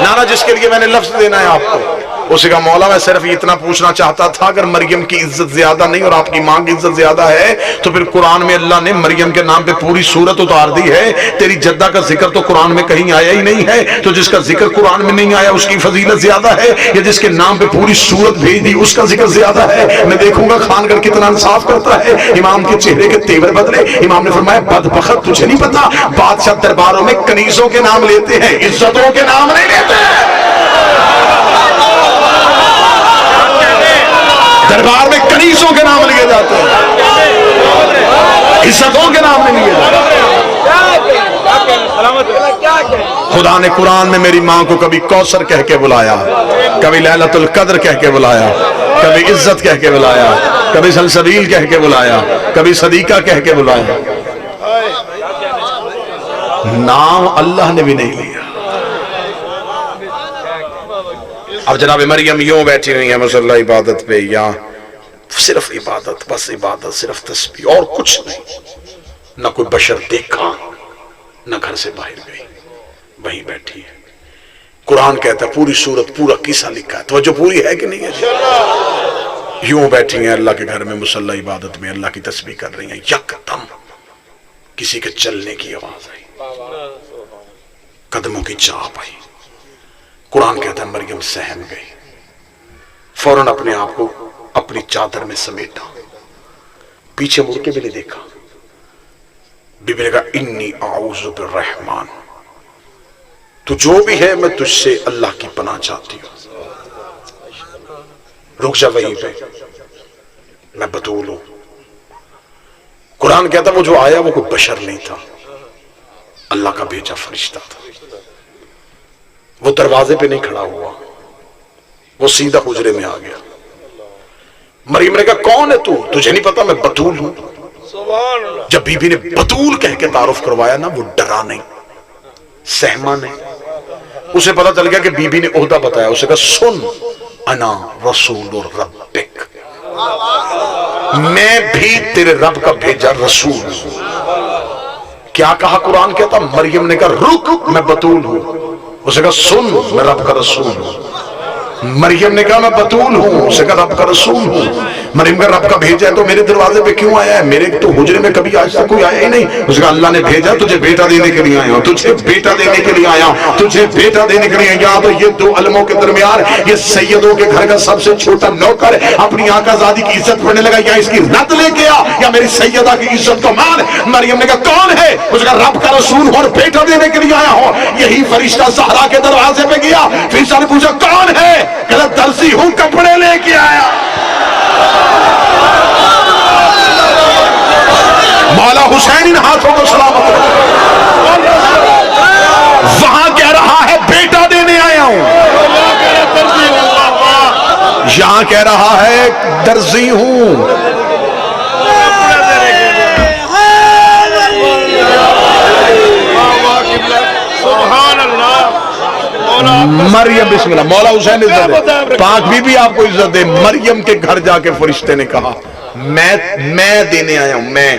नाना जिसके लिए मैंने लफ्ज देना है आपको। उसे कहा मौला मैं सिर्फ इतना पूछना चाहता था, अगर मरियम की इज्जत ज्यादा नहीं और आपकी मां की इज्जत ज्यादा है तो फिर कुरान में अल्लाह ने मरियम के नाम पे पूरी सूरत उतार दी है। तेरी जद्दा का जिक्र तो कुरान में कहीं आया ही नहीं है, तो जिसका जिक्र कुरान में नहीं आया उसकी फजीलत ज्यादा है, या जिसके नाम पे पूरी सूरत भेज दी उसका जिक्र ज्यादा है? मैं देखूंगा खानगढ़ कितना इंसाफ करता है। इमाम के चेहरे के तेवर बदले। इमाम ने फरमाया बदबख्त, तुझे नहीं पता बादशाह दरबारों में कनीजों के नाम लेते हैं, इज्जतों के नाम नहीं लेते। दरबार में कनीजों के नाम लिए जाते हैं, इज्जतों के नाम नहीं लिए जाते। खुदा ने कुरान में मेरी मां को कभी कौसर कह के बुलाया, कभी लैलतुल कद्र कह के बुलाया, कभी इज्जत कह के बुलाया, कभी सलसबील कह के बुलाया, कभी सदीका कह के बुलाया। नाम अल्लाह ने भी नहीं लिया। अब जनाब मरियम यूं बैठी हुई है मुसल्ला इबादत पे, या सिर्फ इबादत, बस इबादत, सिर्फ तस्बीह और कुछ नहीं। न कोई बशर देखा, न घर से बाहर गई, वहीं बैठी है। कुरान कहता है पूरी सूरत, पूरा किस्सा लिखा है। तो जो पूरी है कि नहीं है? यूं बैठी है अल्लाह के घर में मुसल्ला इबादत में, अल्लाह की तस्बीह कर रही है। यकदम किसी के चलने की आवाज आई, कदमों की चाप आई। कुरान कहता है मरियम सहम गई, फौरन अपने आप को अपनी चादर में समेटा, पीछे मुड़ के भी नहीं देखा। बीबी ने कहा इन्नी आऊज़ु बिर्रहमान, तू जो भी है मैं तुझसे अल्लाह की पनाह चाहती हूं। रुक जा वहीं पे, मैं बतूल हूं। कुरान कहता वो जो आया वो कोई बशर नहीं था, अल्लाह का भेजा फरिश्ता था। वो दरवाजे पे नहीं खड़ा हुआ, वो सीधा हुजरे में आ गया। मरियम ने कहा कौन है तू? तुझे नहीं पता मैं बतूल हूं? जब बीबी ने बतूल कह के तारुफ करवाया ना, वो डरा नहीं, सहमा नहीं। उसे पता चल गया कि बीबी ने ओहदा बताया। उसे कहा सुन, अना रसूल रब्बिक, मैं भी तेरे रब का भेजा रसूल। क्या कहा कुरान कहता? मरियम ने कहा रुक, मैं बतूल हूं। उसे कहा सुन, मैं रब का रसूल हूं। मरियम ने कहा मैं बतूल हूं। उसे कहा रब का रसूल हूं। मरियम का रब का भेजा है तो मेरे दरवाजे पे क्यों आया है? मेरे तो हुजरे में कभी आज तक कोई आया ही नहीं। उसे कहा अल्लाह ने भेजा, तुझे बेटा देने के लिए आया हूं, तुझे बेटा देने के लिए आया हूं, तुझे बेटा देने के लिए आया। तो ये दो अलमों के दरमियान ये सैयदों के घर का सबसे छोटा नौकर अपनी आकाजादी की इज्जत पढ़ने लगा, या इसकी रत लेके आ या मेरी सैयदा की इज्जत को मान। मरियम ने कहा कौन है? उसका रब का रसूल और बेटा देने के लिए आया हूं। यही फरिश्ता ज़हरा के दरवाजे पे गया, फरिश्ता ने पूछा कौन है? कहता दर्जी हूं, कपड़े लेके आया। मौला हुसैन इन हाथों को सलामत रखे। वहां कह रहा है बेटा देने आया हूं, यहां कह रहा है दर्जी हूं। मरियम, बिस्मिल्लाह, मौला हुसैन इज्जत दे, पाक बीबी आपको इज्जत दे। मरियम के घर जाके फरिश्ते ने कहा मैं देने आया हूं, मैं।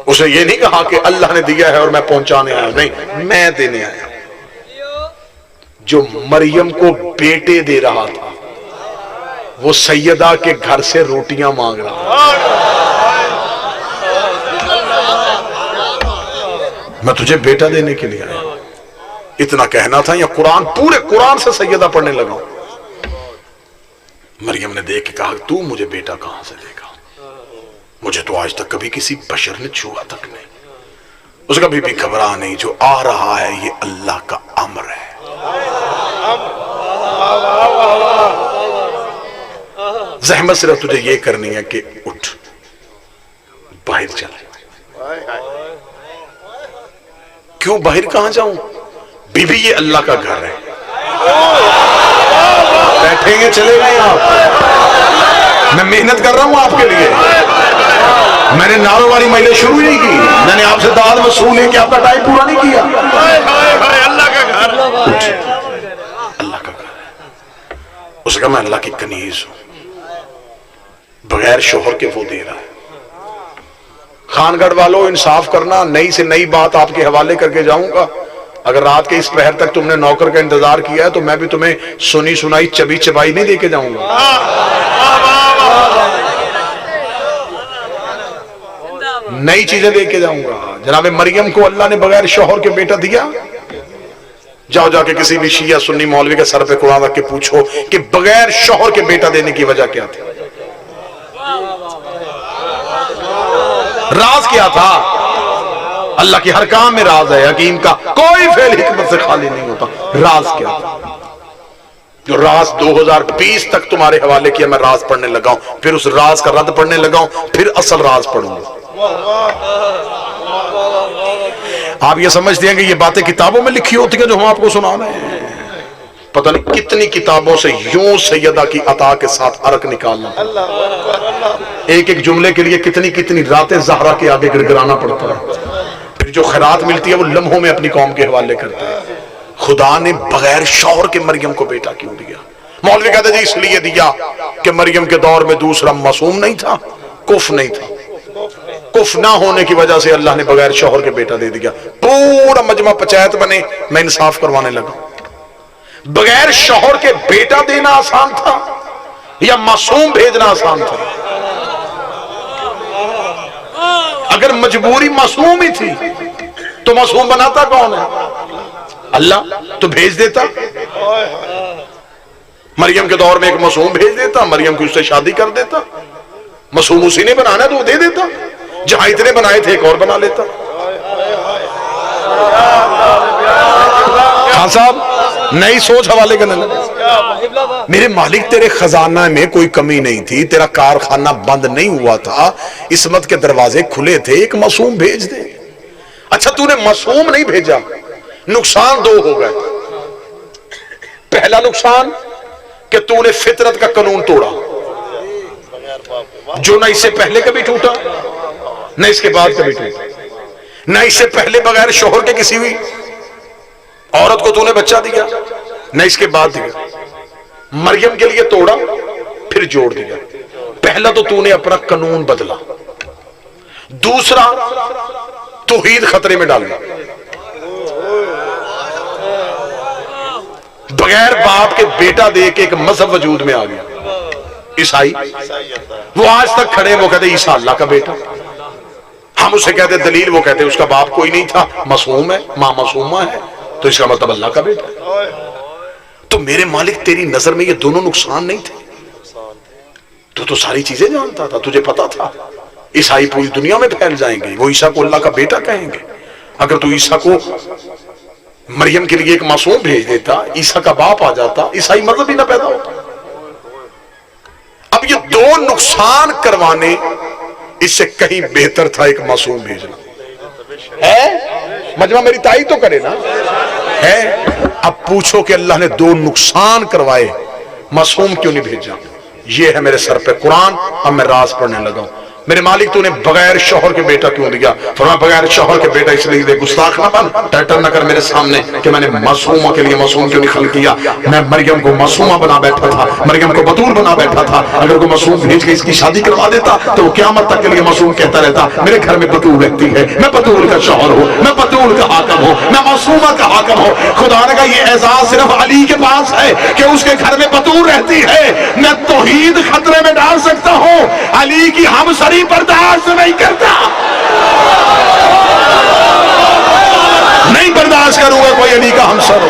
उसे ये नहीं कहा कि अल्लाह ने दिया है और मैं पहुंचाने आया हूं, नहीं, मैं देने आया हूं। जो मरियम को बेटे दे रहा था वो सैयदा के घर से रोटियां मांग रहा। मैं तुझे बेटा देने के लिए आया, इतना कहना था या कुरान, पूरे कुरान से सैयदा पढ़ने लगा। मरियम ने देख के कहा तू मुझे बेटा कहां से देगा? मुझे तो आज तक कभी किसी बशर ने छुआ तक नहीं। उसका भी घबरा नहीं, जो आ रहा है ये अल्लाह का अम्र है। जहमत सिर्फ तुझे ये करनी है कि उठ बाहर चले। क्यों बाहर कहां जाऊं? बीबी ये अल्लाह का घर है। बैठेंगे चले गए आप। मैं मेहनत कर रहा हूं आपके लिए। मैंने नारों वाली महिला शुरू ही नहीं की। मैंने आपसे दाद वसूल है कि आपका टाइम पूरा नहीं किया। अल्लाह का घर, अल्लाह का घर है। उसका मैं अल्लाह की कनीज हूं, बगैर शोहर के वो दे रहा है। खानगढ़ वालों इंसाफ करना, नई से नई बात आपके हवाले करके जाऊंगा। अगर रात के इस पहर तक तुमने नौकर का इंतजार किया है तो मैं भी तुम्हें सुनी सुनाई चबी चबाई नहीं देके जाऊंगा। नई चीजें देके जाऊंगा। जनाब मरियम को अल्लाह ने बगैर शौहर के बेटा दिया। जाओ जाके किसी भी शिया सुन्नी मौलवी के सर पे कुरान रख के पूछो कि बगैर शौहर के बेटा देने की वजह क्या थी, राज क्या था? अल्लाह की हर काम में राज है। हकीम का कोई फेल हिकमत से खाली नहीं होता। राज क्या था? जो राज 2020 तक तुम्हारे हवाले किया, मैं राज पढ़ने लगा हूं, फिर उस राज का रद्द पढ़ने लगा हूं, फिर असल राज पढ़ूंगा। आप ये समझते हैं कि ये बातें किताबों में लिखी होती हैं जो हम आपको सुना रहे हैं? पता नहीं कितनी किताबों से यूं सैयदा की अता के साथ अर्क निकालना, एक एक जुमले के लिए कितनी कितनी रातें ज़हरा के आगे गिड़गिड़ाना पड़ता है। फिर जो खैरात मिलती है वो लम्हों में अपनी कौम के हवाले करते हैं। खुदा ने बगैर शौहर के मरियम को बेटा क्यों दिया? मौलवी कहते जी इसलिए दिया कि मरियम के दौर में दूसरा मासूम नहीं था, कुफ नहीं था। कुफ ना होने की वजह से अल्लाह ने बगैर शौहर के बेटा दे दिया। पूरा मजमा पंचायत बने, मैं इंसाफ करवाने लगा। बगैर शौहर के बेटा देना आसान था या मासूम भेजना आसान था? अगर मजबूरी मासूम ही थी तो मासूम बनाता कौन है? अल्लाह। तो भेज देता। मरियम के दौर में एक मासूम भेज देता, मरियम की उससे शादी कर देता। मासूम उसी ने बनाना तो वो दे देता। जहां इतने बनाए थे एक और बना लेता। खान साहब नई सोच हवाले करने लगे। मेरे मालिक तेरे खजाना में कोई कमी नहीं थी, तेरा कारखाना बंद नहीं हुआ था, इस्मत के दरवाजे खुले थे, एक मासूम भेज दे। अच्छा तूने मासूम नहीं भेजा, नुकसान दो हो गए। पहला नुकसान कि तूने फितरत का कानून तोड़ा। जो ना इससे पहले कभी टूटा न इसके बाद कभी टूटा, न इससे पहले बगैर शोहर के किसी हुई औरत को तूने बच्चा दिया, न इसके बाद दिया। मरियम के लिए तोड़ा फिर जोड़ दिया। पहला तो तूने अपना कानून बदला, दूसरा तौहीद खतरे में डाल दिया। बगैर बाप के बेटा दे के एक मजहब वजूद में आ गया ईसाई। वो आज तक खड़े, वो कहते ईसा अल्लाह का बेटा। हम उसे कहते दलील, वो कहते उसका बाप कोई नहीं था, मासूम है, मां मासूमा है, तो इसका मतलब अल्लाह का बेटा। तो मेरे मालिक तेरी नजर में ये दोनों नुकसान नहीं थे? तो सारी चीजें जानता था, तुझे पता था ईसाई पूरी दुनिया में फैल जाएंगे, वो ईसा को अल्लाह का बेटा कहेंगे। अगर तू ईसा को मरियम के लिए एक मासूम भेज देता, ईसा का बाप आ जाता, ईसाई मतलब ही ना पैदा होता। अब ये दो नुकसान करवाने, इससे कहीं बेहतर था एक मासूम भेजना। है मजमा मेरी ताई तो करे ना है। अब पूछो कि अल्लाह ने दो नुकसान करवाए, मासूम क्यों नहीं भेजा? ये है मेरे सर पे कुरान। अब मैं राज पढ़ने लगा हूं। मेरे मालिक तूने बगैर शौहर के बेटा क्यों दिया? फरमाया बगैर शौहर के बेटा इसलिए दे, गुस्ताख ना बन, टटर न कर मेरे सामने कि मैंने मासूमा के लिए मासूम क्यों नहीं खल किया। मैं मरियम को मासूमा बना बैठा था, मरियम को बतूल बना बैठा था। अगर कोई मासूम भेज के इसकी शादी करवा देता तो क़यामत तक के लिए मासूम कहता रहता मेरे घर में बतूल रहती है, मैं बतूल का शौहर हूं, मैं बतूल का हाकिम हूं, मैं मासूमा का हाकिम हूं। खुदा ने कहा ये एजाज सिर्फ अली के पास है कि उसके घर में बतूल रहती है। मैं तौहीद खतरे में डाल सकता हूं, अली की हम बर्दाश्त नहीं करता, नहीं बर्दाश्त करूंगा कोई अली का हमसर हो।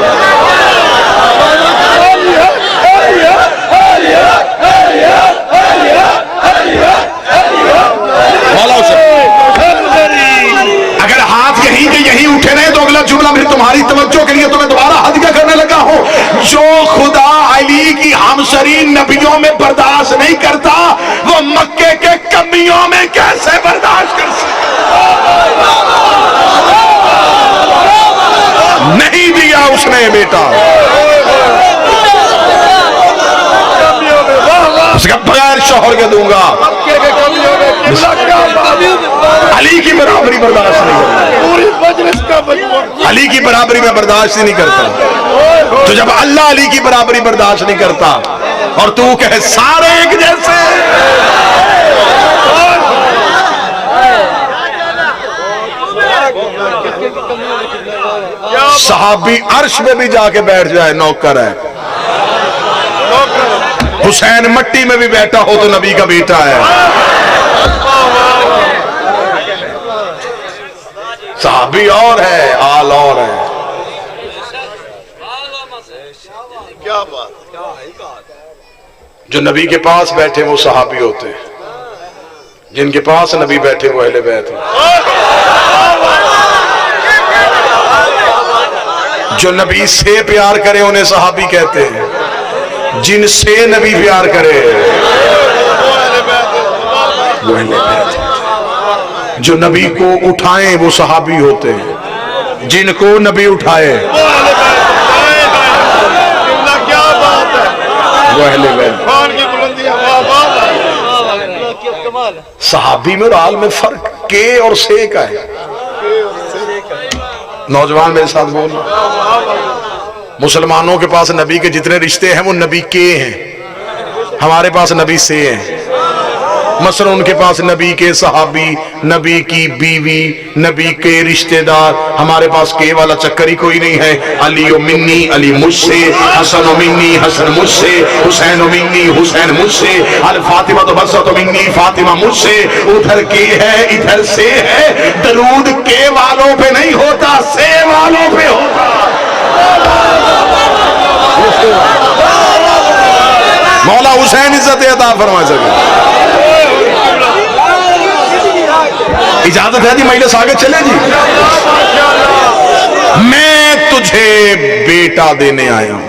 अगर हाथ यहीं के यहीं उठे रहे तो अगला जुमला फिर तुम्हारी तवज्जो के लिए तो मैं दोबारा हदिया करने लगा हूं। जो खुदा अली की हमसरी नबियों में बर्दाश्त नहीं करता, वो मक्के के कमियों में कैसे बर्दाश्त कर सकता? नहीं दिया उसने बेटा, उसका बगैर शौहर के दूंगा। अली की बराबरी बर्दाश्त नहीं करता, अली की बराबरी में बर्दाश्त ही नहीं करता। तो जब अल्लाह अली की बराबरी बर्दाश्त नहीं करता और तू कहे सारे एक जैसे, सहाबी अर्श में भी जाके बैठ जाए नौकर है, हुसैन मट्टी में भी बैठा हो तो नबी का बेटा है। सहाबी और है, आल और है। क्या बात, जो नबी के पास बैठे वो सहाबी होते हैं, जिनके पास नबी बैठे वो अहले बैत हैं। जो नबी से प्यार करे उन्हें सहाबी कहते हैं, जिनसे नबी प्यार करे वो अहले बैत हैं। जो नबी को उठाएं वो सहाबी होते हैं, जिनको नबी उठाए क्या बात है, वो अहले बैत। सहाबी में और आल में फर्क के और से का है। नौजवान मेरे साथ बोल, मुसलमानों के पास नबी के जितने रिश्ते हैं वो नबी के हैं, हमारे पास नबी से हैं। मसलन उनके पास नबी के सहाबी, नबी की बीवी, नबी के रिश्तेदार, हमारे पास के वाला चक्कर ही कोई नहीं है। अली ओ मिन्नी, अली मुझसे, हसन ओ मिन्नी, हसन मुझसे, हुसैन ओ मिन्नी, हुसैन मुझसे, अल फातिमा तो बस तो मिन्नी, फातिमा मुझसे। उधर के है इधर से है, दरूद के वालों पे नहीं होता, से वालों पे होता। मौला हुसैन इज्जत अता फरमा सके। इजाजत है जी, महिला आगे चले जी। मैं तुझे बेटा देने आया हूं।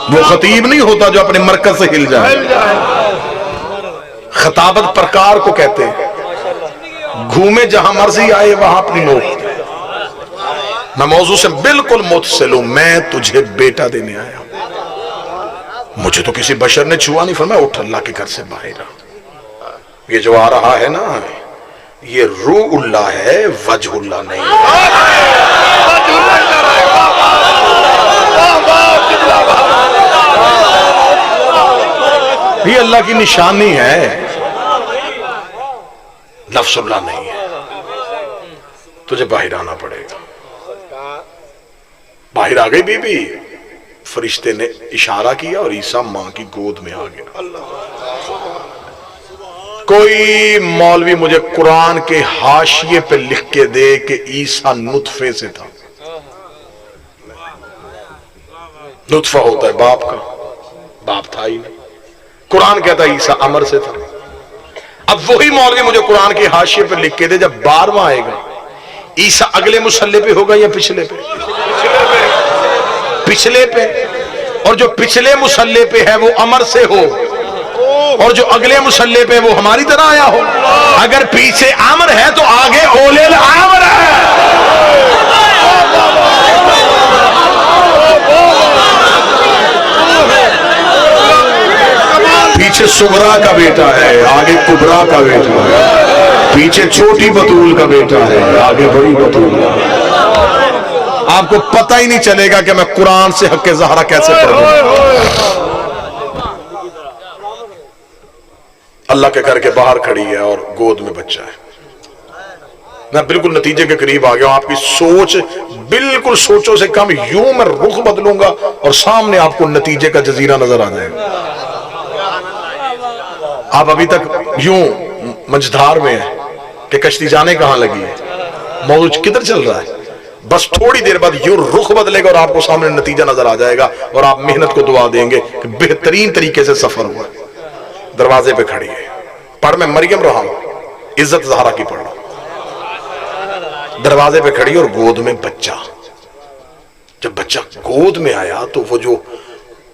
वो खतीब नहीं होता जो अपने मरकज से हिल जाए। खताबत प्रकार को कहते हैं, घूमे जहां मर्जी आए वहां अपनी नोक। मैं मौजू से बिल्कुल मुतसिल हूं। मैं तुझे बेटा देने आया हूं। मुझे तो किसी बशर ने छुआ नहीं, फरमाया उठ अल्लाह के घर से बाहर आ। ये जो आ रहा है ना, ये रूउल्लाह है, वजहुल्लाह नहीं है। ये अल्लाह की निशानी है, लफ्जुल्लाह नहीं है। तुझे बाहर आना पड़ेगा। बाहर आ गई बीबी, फरिश्ते ने इशारा किया और ईसा मां की गोद में आ गया। कोई मौलवी मुझे कुरान के हाशिए पे लिख के दे कि ईसा नुतफे से था। नुतफा होता है बाप का, बाप था ही नहीं। कुरान कहता है ईसा अमर से था। अब वही मौलवी मुझे कुरान के हाशिए पे लिख के दे, जब 12वां आएगा ईसा अगले मुसल्ले पे होगा या पिछले पे? पिछले पे। और जो पिछले मुसल्ले पे है वो अमर से हो, और जो अगले मुसल्ले पे वो हमारी तरह आया हो। अगर पीछे आमर है तो आगे ओलेल आमर है। पीछे सुगरा का बेटा है, आगे कुबरा का बेटा है। पीछे छोटी बतूल का बेटा है, आगे बड़ी बतूल का। आपको पता ही नहीं चलेगा कि मैं कुरान से हक ज़हरा कैसे पढ़ूं। अल्लाह के घर के बाहर खड़ी है और गोद में बच्चा है। मैं बिल्कुल नतीजे के करीब आ गया हूं। आपकी सोच बिल्कुल सोचों से कम, यूं मैं रुख बदलूंगा और सामने आपको नतीजे का जजीरा नजर आ जाएगा। आप अभी तक यूं मंझधार में है कि कश्ती जाने कहां लगी है, मौज किधर चल रहा है। बस थोड़ी देर बाद यूं रुख बदलेगा और आपको सामने नतीजा नजर आ जाएगा और आप मेहनत को दुआ देंगे कि बेहतरीन तरीके से सफर हुआ। दरवाजे पे खड़ी है, पढ़ मैं मरियम रहा हूं, इज्जत ज़हरा की पढ़ रहा हूं। दरवाजे पे खड़ी और गोद में बच्चा। जब बच्चा गोद में आया तो वो जो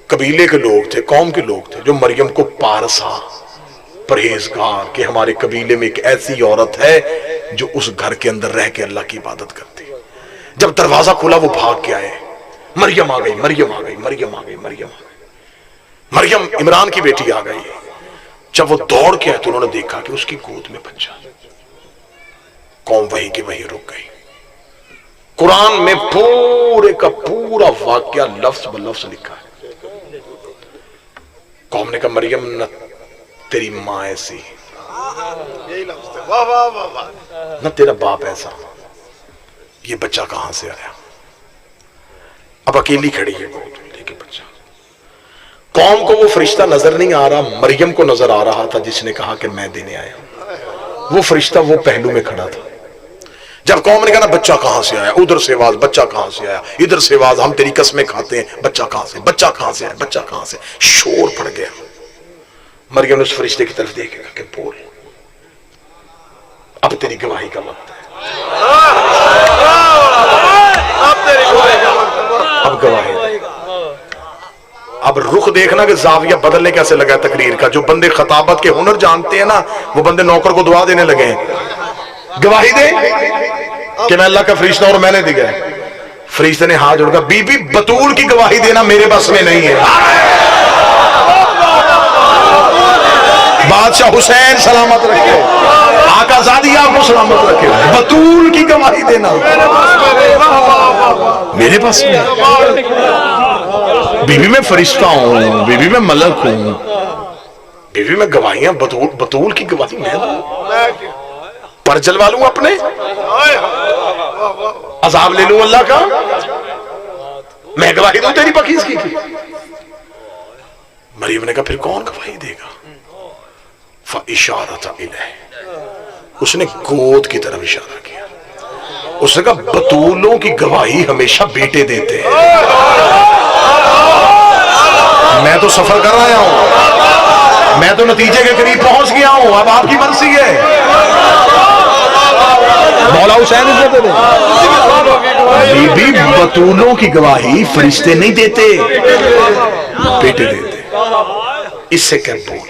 कबीले के लोग थे, कौम के लोग थे, जो मरियम को पारसा, परहेजगार कि हमारे कबीले में एक ऐसी औरत है जो उस घर के अंदर रह के अल्लाह की इबादत करती है। जब दरवाजा खुला वो भाग के आए, मरियम आ गई, मरियम आ गई, मरियम आ गई, मरियम आ गई, मरियम इमरान की बेटी आ गई। जब वो दौड़ के आए तो उन्होंने देखा कि उसकी गोद में बच्चा। कौम वहीं की वहीं रुक गई। कुरान में पूरे का पूरा वाकया लफ्ज ब लफ्ज लिखा है। कौम ने कहा मरियम न तेरी मां ऐसी, न तेरा बाप ऐसा, ये बच्चा कहां से आया। अब अकेली खड़ी है गोद में लेके बच्चा। कौम को वो फरिश्ता नजर नहीं आ रहा, मरियम को नजर आ रहा था जिसने कहा कि मैं देने आया। वो फरिश्ता वो पहलू में खड़ा था। जब कौम ने कहा ना बच्चा कहां से आया, उधर से आवाज बच्चा कहां से आया, इधर से आवाज हम तेरी कसमें खाते हैं, बच्चा कहां से, बच्चा कहां से आया, बच्चा कहां से। शोर पड़ गया। मरियम ने उस फरिश्ते की तरफ देखेगा कि बोल, अब तेरी गवाही का वक्त है, अब गवाही। अब रुख देखना कि जाविया बदलने कैसे लगा तकरीर का। जो बंदे खताबत के हुनर जानते हैं ना, वो बंदे नौकर को दुआ देने लगे हैं। गवाही दे कि मैं अल्लाह का फरिश्ता और मैंने दिया है। फरिश्ते ने हाथ जोड़कर बीबी बतूल की गवाही देना मेरे बस में नहीं है। बादशाह हुसैन सलामत रखे, आका ज़ादी आपको सलामत रखे, बतूल की गवाही देना मेरे पास में। बीबी में फरिश्ता हूं, बीबी में मलक हूं, बीबी में गवाहियां, बतूल की गवाही मैं पर जलवा लूं अपने, अजाब ले लूं अल्लाह का, मैं गवाही दूं तेरी पकीज की। मरियम ने कहा फिर कौन गवाही देगा। इशारा इलैह, उसने गोद की तरफ इशारा किया। उसने कहा बतूलों की गवाही हमेशा बेटे देते हैं। मैं तो सफर कर रहा हूं, मैं तो नतीजे के करीब पहुंच गया हूं, अब आपकी मर्जी है। मौला हुसैन इज्जत दे। बीबी बतूलों की गवाही फरिश्ते नहीं देते, बेटे देते। इससे क्या बोल।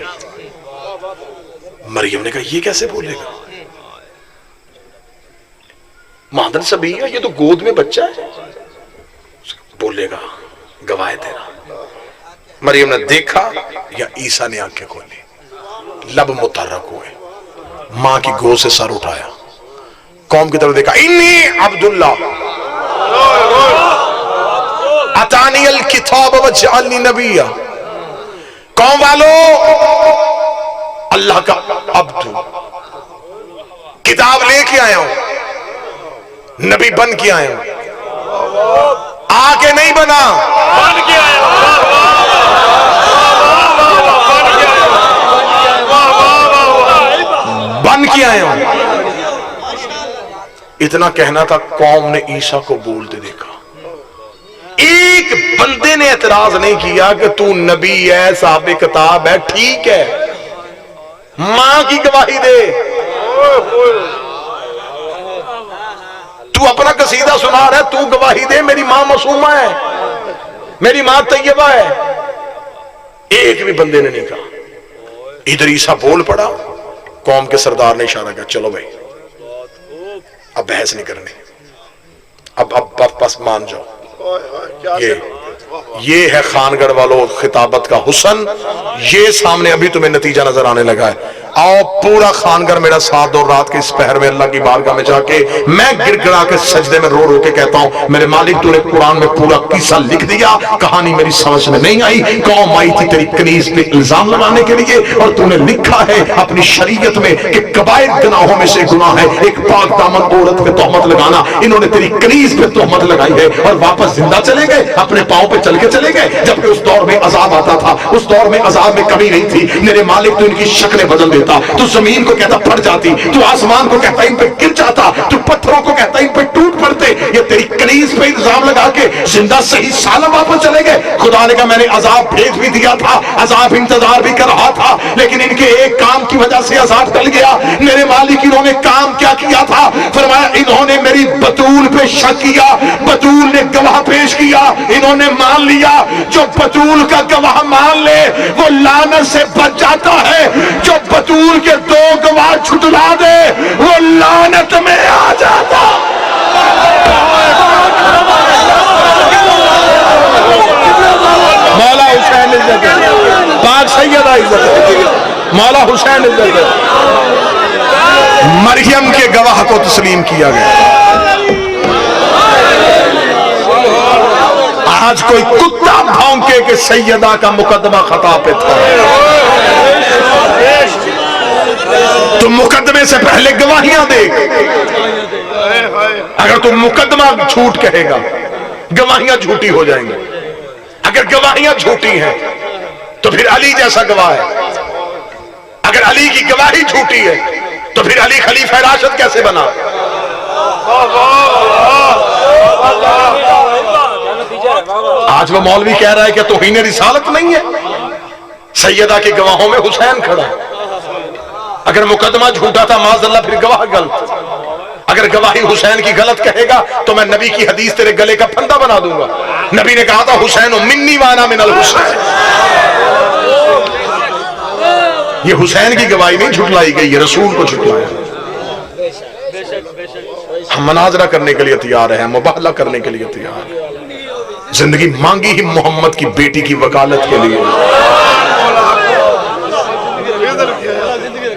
मरियम ने कहा ये कैसे बोलेगा, मादर सबिया, ये तो गोद में बच्चा है। बोलेगा गवाह तेरा। मरियम ने देखा या ईसा ने आंखें खोली, लब मुतहर्रक हुए, मां की गोद से सर उठाया, कौम की तरफ देखा, इन्नी अब्दुल्ला अतानियल किताब व जअलनी नबिया। कौम वालों, अल्लाह का अब्दु, किताब लेके आया हूं, नबी बन के आया हूं, आके नहीं बना, बन के आया हूं, बन के आया हूं। इतना कहना था, कौम ने ईसा को बोलते देखा। एक बंदे ने एतराज नहीं किया कि तू नबी है, साहब किताब है, ठीक है, मां की गवाही दे, तू अपना कसीदा सुना रहा है, तू गवाही दे, मेरी मां मासूमा है, मेरी मां तैयबा है। एक भी बंदे ने नहीं कहा। इधर ईसा बोल पड़ा, कौम के सरदार ने इशारा किया, चलो भाई अब बहस नहीं करनी, अब बस मान जाओ। ये है खानगढ़ वालों खिताबत का हुसन। ये सामने अभी तुम्हें नतीजा नजर आने लगा है। आओ पूरा खानगढ़ मेरा साथ दो, रात के इस पहर में अल्लाह की बारगाह में जाके मैं गिड़गिड़ा के सजदे में रो रो के कहता हूं, मेरे मालिक तूने कुरान में पूरा किस्सा लिख दिया, कहानी मेरी समझ में नहीं आई, कौम आई थी तेरी कनीज पे इल्जाम लगाने के लिए, और तूने लिखा है अपनी शरीयत में कि कबायर गुनाहों में से गुनाह है एक पाक दामन औरत पे तोहमत लगाना। इन्होंने तेरी कनीज पे तोहमत लगाई है और वापस जिंदा चले गए, अपने पांव पे चल के चले गए, जबकि उस दौर में अजाब आता था, उस दौर में अजाब में कमी नहीं थी। मेरे मालिक तू इनकी शक्लें बदल देता, तू जमीन को कहता फट जाती, तू आसमान को कहता इन पे गिर जाता, तू पत्थरों को कहता इन पे टूट पड़ते। ये तेरी कनीज पे इल्जाम लगा के जिंदा सही सालम वापस चले गए। खुदा ने कहा मैंने अजाब भेज भी दिया था, अजाब इंतजार भी कर रहा था, लेकिन इनके एक काम की वजह से अजाब टल गया। मेरे मालिक इन्होंने काम क्या किया था? फरमाया इन्होंने मेरी बतूल पे शक किया, बतूल ने गवाह पेश किया, इन्होंने मान लिया। जो बतूल का गवाह मान ले वो लानत से बच जाता है, जो बतूल के दो गवाह छुटला दे वो लानत में आ जाता। मौला हुसैन इज्जत है, पाक सैयदा इज्जत है, मौला हुसैन इज्जत है। मरियम के गवाह को तस्लीम किया गया। आज कोई कुत्ता भौंके के सैयदा का मुकदमा खता पे था, तो मुकदमे से पहले गवाहियां दे। अगर तुम मुकदमा झूठ कहेगा गवाहियां झूठी हो जाएंगी। अगर गवाहियां झूठी हैं तो फिर अली जैसा गवाह है, अगर अली की गवाही झूठी है तो फिर अली खलीफा राशिद कैसे बना? आज वो मौलवी कह रहा है कि तौहीन रिसालत नहीं है, सैयदा के गवाहों में हुसैन खड़ा। अगर मुकदमा झूठा था माज़अल्लाह फिर गवाह गलत। अगर गवाही हुसैन की गलत कहेगा तो मैं नबी की हदीस तेरे गले का फंदा बना दूंगा। नबी ने कहा था हुसैन मिन्नी वाना मिनल हुसैन। ये हुसैन की गवाही नहीं झुटलाई गई, ये रसूल को झुटलाया। हम मनाजरा करने के लिए तैयार हैं, मुबाहला करने के लिए तैयार हैं। जिंदगी मांगी ही मोहम्मद की बेटी की वकालत के लिए।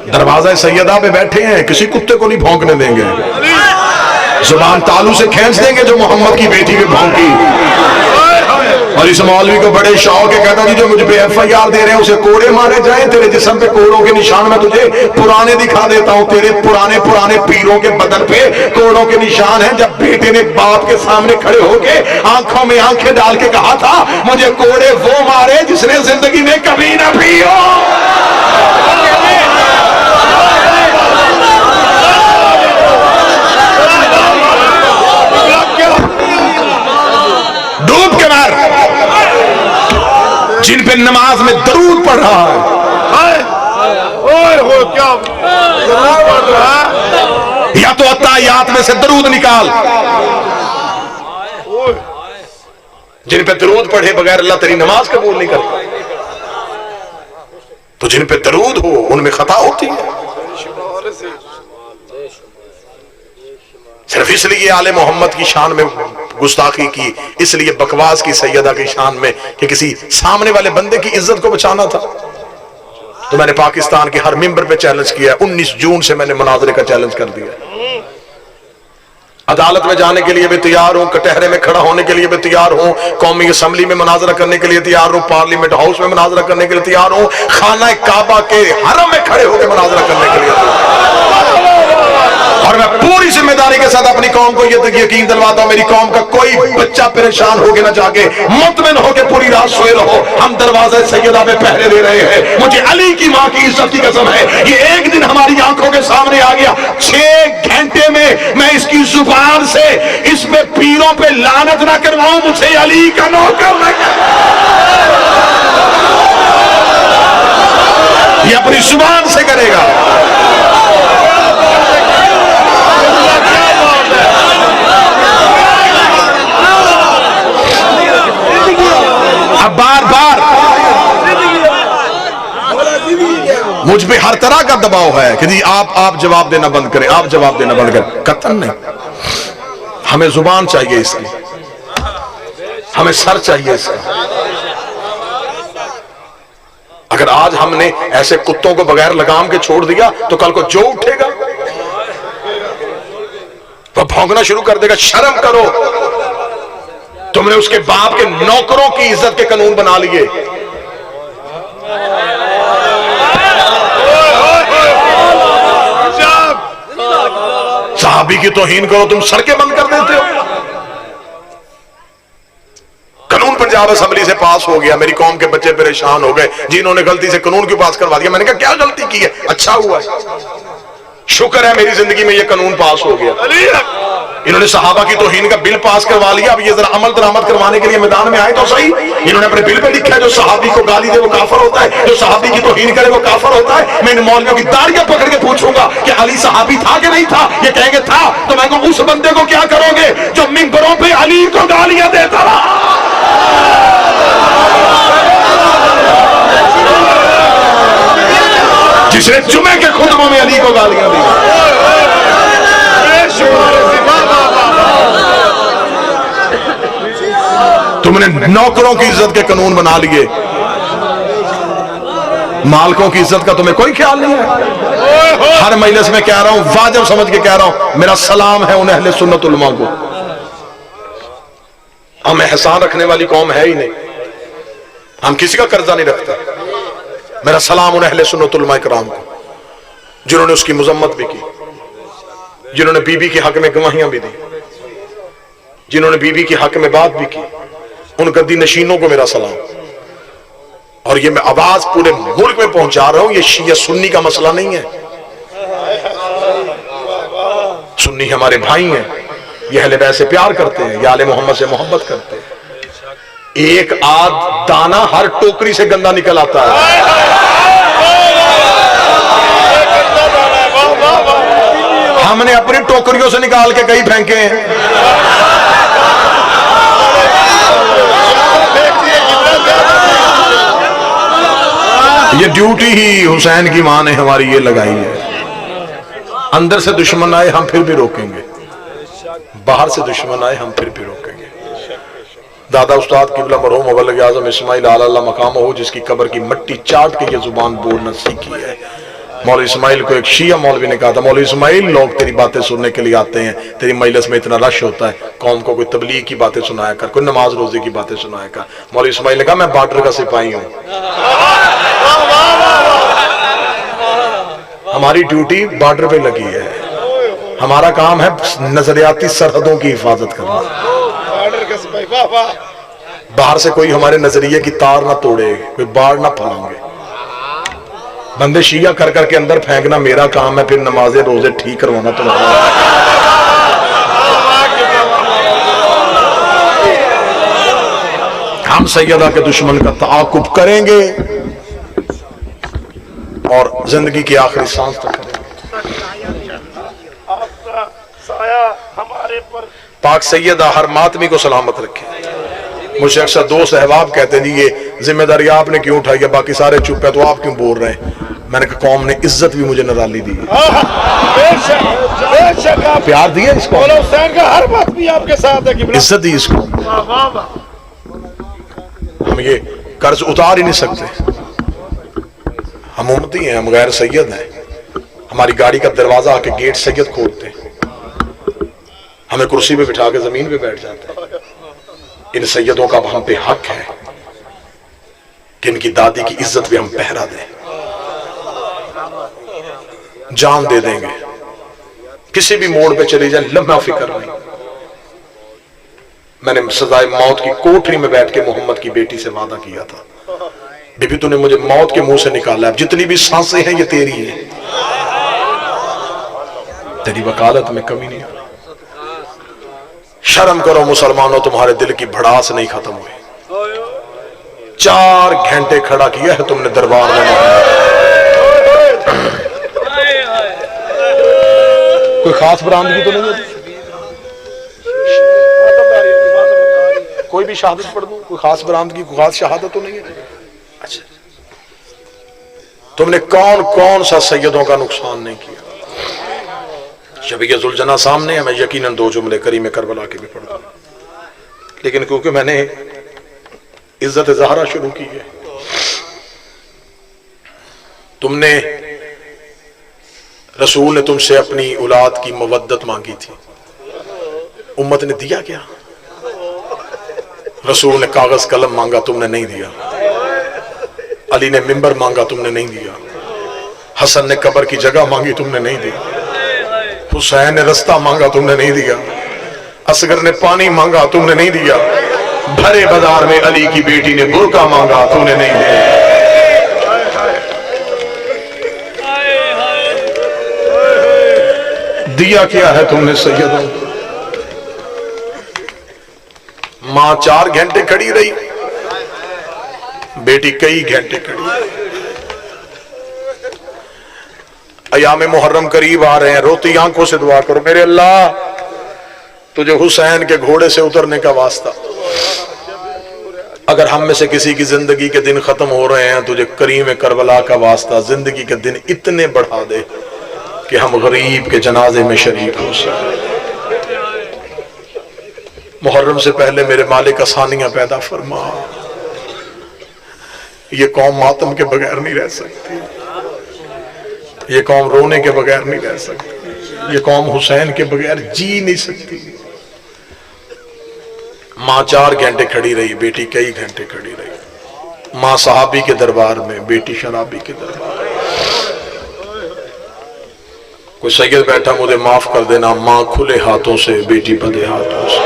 दरवाजा सैयदा पे बैठे हैं, किसी कुत्ते को नहीं भौंकने देंगे, जुबान तालू से खींच देंगे जो मोहम्मद की बेटी पे भौंकी। और इस मौलवी को बड़े शौक है, कहता जी जो मुझे पे FIR दे रहे हैं उसे कोड़े मारे जाए, तेरे जिस्म पे कोड़ों के निशान मैं तुझे पुराने दिखा देता हूं, तेरे पुराने पुराने पीरों के बदन पे कोड़ों के निशान हैं। जब बेटे ने बाप के सामने खड़े होके आंखों में आंखें डाल के कहा था मुझे कोड़े वो मारे जिसने जिंदगी में कभी ना पी हो। डूब के मार जिन पे नमाज में दरूद पढ़ रहा है, क्या पढ़ रहा है? या तो अत्तायात में से दरूद निकाल। जिन पे दरूद पढ़े बगैर अल्लाह तेरी नमाज कबूल नहीं करता। तो जिन पे दरूद हो उनमें खता होती है। सिर्फ इसलिए आले मोहम्मद की शान में गुस्ताखी की, इसलिए बकवास की सैयदा की शान में कि किसी सामने वाले बंदे की इज्जत को बचाना था। तो मैंने पाकिस्तान के हर मेंबर पे चैलेंज किया। 19 जून से मैंने मुनाजरे का चैलेंज कर दिया। अदालत में जाने के लिए भी तैयार हूं, कटहरे में खड़ा होने के लिए भी तैयार हूं, कौमी असम्बली में मुनाजरा करने के लिए तैयार हूं, पार्लियामेंट हाउस में मुनाजरा करने के लिए तैयार हूं, खाना काबा के हरम में खड़े होकर मुनाजरा करने के लिए। और मैं पूरी जिम्मेदारी के साथ अपनी कौम को यह यकीन दिलवाता हूं, मेरी कौम का कोई बच्चा परेशान होके ना जाके, मुतमिन होके पूरी रात सोए रहो। हम दरवाजे सैयदा पे पहरे दे रहे हैं। मुझे अली की मां की इज्जत की कसम है, ये एक दिन हमारी आंखों के सामने आ गया। 6 घंटे में मैं इसकी जुबान से इस पे पीरों पे लानत ना करवाऊं, मुझे अली का नौकर न कर। ये अपनी जुबान से करेगा। अब बार बार मुझ पे हर तरह का दबाव है कि जी आप जवाब देना बंद करें, आप जवाब देना बंद करें। कतन नहीं, हमें जुबान चाहिए इसकी, हमें सर चाहिए इसका। अगर आज हमने ऐसे कुत्तों को बगैर लगाम के छोड़ दिया तो कल को जो उठेगा वह भौंकना शुरू कर देगा। शर्म करो, तुमने उसके बाप के नौकरों की इज्जत के कानून बना लिए। सहाबी की तौहीन करो, तुम सड़कें बंद कर देते हो। कानून पंजाब असेंबली से पास हो गया, मेरी कौम के बच्चे परेशान हो गए जी, इन्होंने गलती से कानून क्यों पास करवा दिया। मैंने कहा क्या गलती की है, अच्छा हुआ, शुक्र है मेरी जिंदगी में ये कानून पास हो गया। इन्होंने सहाबा की तौहीन का बिल पास करवा लिया। अब ये जरा अमल दरामद करवाने के लिए मैदान में आए तो सही। इन्होंने अपने बिल पे लिखा है जो सहाबी को गाली दे वो काफर होता है, जो सहाबी की तौहीन करे वो काफर होता है। मैं इन मौलवियों की दाढ़ियां पकड़ के पूछूंगा कि अली सहाबी था कि नहीं था। ये कहेंगे था, तो मैं कहूं उस बंदे को क्या करोगे जो मिंबरों पे अली को गालियां देता रहा। जिसने जुमे के खुतबों में अली को गालियां दी। तुमने नौकरों की इज्जत के कानून बना लिए, मालकों की इज्जत का तुम्हें कोई ख्याल नहीं है। हर मजलिस में कह रहा हूं, वाजिब समझ के कह रहा हूं, मेरा सलाम है उन अहले सुन्नत उलमा को। हम एहसान रखने वाली कौम है ही नहीं, हम किसी का कर्जा नहीं रखते। मेरा सलाम उन अहले सुन्नत उलमा इकराम को जिन्होंने उसकी मुजम्मत भी की, जिन्होंने बीबी के हक में गवाहियां भी दी, जिन्होंने बीबी के हक में बात भी की। उन गद्दी नशीनों को मेरा सलाम। और ये मैं आवाज पूरे मुल्क में पहुंचा रहा हूं, ये शिया सुन्नी का मसला नहीं है। सुन्नी हमारे भाई हैं, ये अहले बैत से प्यार करते हैं, ये आले मोहम्मद से मोहब्बत करते हैं। एक आध दाना हर टोकरी से गंदा निकल आता है। हमने अपनी टोकरियों से निकाल के कई फेंके हैं। ये ड्यूटी ही हुसैन की मां ने हमारी ये लगाई है। अंदर से दुश्मन आए हम फिर भी रोकेंगे, बाहर से दुश्मन आए हम फिर भी रोकेंगे। दादा उस्ताद किबला मरहूम मुबल्लिग आज़म इस्माइल आला मकाम हो, जिसकी कब्र की मट्टी चाट के ये जुबान बोलना सीखी है। मौलवी इस्माइल को एक शिया मौलवी ने कहा था, मौलवी इस्माइल लोग तेरी बातें सुनने के लिए आते हैं, तेरी मजलिस में इतना रश होता है, कौम को कोई तबलीग की बातें सुनाया कर, कोई नमाज रोजे की बातें सुनाया कर। मौलवी इस्माइल ने कहा मैं बॉर्डर का सिपाही हूं, हमारी ड्यूटी बॉर्डर पे लगी है, हमारा काम है नजरियाती सरहदों की हिफाजत करना। बाहर से कोई हमारे नजरिए की तार ना तोड़े, कोई बाढ़ ना फैलाएंगे। बंदे शिया कर करके अंदर फेंकना मेरा काम है, फिर नमाजें रोजे ठीक करवाना तुम्हारा। हम सैयदा के दुश्मन का ताकुब करेंगे और जिंदगी की आखिरी सांस तक करेंगे। आपका साया हमारे पर। पाक सैयदा हर मातमी को सलामत रखे। मुझे अक्सर दोस्त अहबाब कहते हैं ये जिम्मेदारी आपने क्यों उठाई है, बाकी सारे चुप है तो आप क्यों बोल रहे हैं। मैंने कहा कौम ने इज्जत भी मुझे निराली दी है। प्यार दिया इसको, मौला हुसैन का हर बात भी आपके साथ है किबला। इज्जत दी इसको। हम ये कर्ज उतार ही नहीं सकते। हम उम्मती हैं, हम गैर सैयद हैं। हमारी गाड़ी का दरवाजा आके गेट सैयद खोलते हैं, हमें कुर्सी पे बिठा के जमीन पे बैठ जाते हैं। इन सैयदों का हम पे हक है कि इनकी दादी की इज्जत पे हम पहरा दें, जान दे देंगे, किसी भी मोड़ पे चले जाए, लम्हा फिक्र नहीं। मैंने सजाए मौत की कोठरी में बैठ के मोहम्मद की बेटी से वादा किया था, बीबी तूने मुझे मौत के मुंह से निकाला, अब जितनी भी सांसें हैं ये तेरी है, तेरी वकालत में कमी नहीं। शर्म करो मुसलमानों, तुम्हारे दिल की भड़ास नहीं खत्म हुई। 4 घंटे खड़ा किया है तुमने दरबार में। कोई खास बरामदगी तो नहीं है? कोई भी शहादत पढ़ दूं, कोई खास बरामदगी, कोई खास शहादत तो नहीं है? अच्छा, तुमने कौन कौन सा सैयदों का नुकसान नहीं किया? शबीय जुलजना सामने है, मैं यकीनन 2 जुमले करीम करबला के भी पढ़ूंगा, लेकिन क्योंकि मैंने इज्जत ज़हरा शुरू की है, तुमने रसूल ने तुमसे अपनी औलाद की मवद्दत मांगी थी, उम्मत ने दिया क्या? रसूल ने कागज कलम मांगा, तुमने नहीं दिया। अली ने मिंबर मांगा, तुमने नहीं दिया। हसन ने कब्र की जगह मांगी, तुमने नहीं दी। हुसैन ने रास्ता मांगा, तुमने नहीं दिया। असगर ने पानी मांगा, तुमने नहीं दिया। भरे बाजार में अली की बेटी ने बुरका मांगा, तुमने नहीं दिया। दिया क्या है तुमने सैयदों? मां 4 घंटे खड़ी रही, बेटी कई घंटे खड़ी। अयाम मुहर्रम करीब आ रहे हैं, रोती आंखों से दुआ करो, मेरे अल्लाह तुझे हुसैन के घोड़े से उतरने का वास्ता, अगर हम में से किसी की जिंदगी के दिन खत्म हो रहे हैं, तुझे करीम करबला का वास्ता जिंदगी के दिन इतने बढ़ा दे कि हम गरीब के जनाजे में शरीक हो सके। मुहर्रम से पहले मेरे मालिक आसानियां पैदा फरमा। ये कौम मातम के बगैर नहीं रह सकती, ये कौम रोने के बगैर नहीं रह सकती, ये कौम हुसैन के बगैर जी नहीं सकती। मां 4 घंटे खड़ी रही, बेटी कई घंटे खड़ी रही। मां सहाबी के दरबार में, बेटी शराबी के दरबार में। कोई सैयद बैठा, मुझे माफ कर देना, मां खुले हाथों से, बेटी बंधे हाथों से।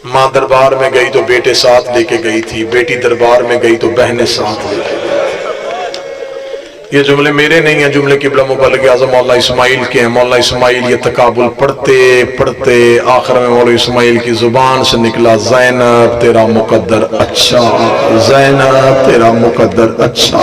मां दरबार में गई तो बेटे साथ लेके गई थी, बेटी दरबार में गई तो बहनें साथ लेके गई। ये जुमले मेरे नहीं हैं, जुमले किबला मुबल्लिग आज़म मौला इस्माइल के हैं। मौला इस्माइल ये तकाबुल पढ़ते पढ़ते आखिर में मौला इस्माइल की जुबान से निकला, ज़ैनब तेरा मुकद्दर अच्छा, ज़ैनब तेरा मुकद्दर अच्छा।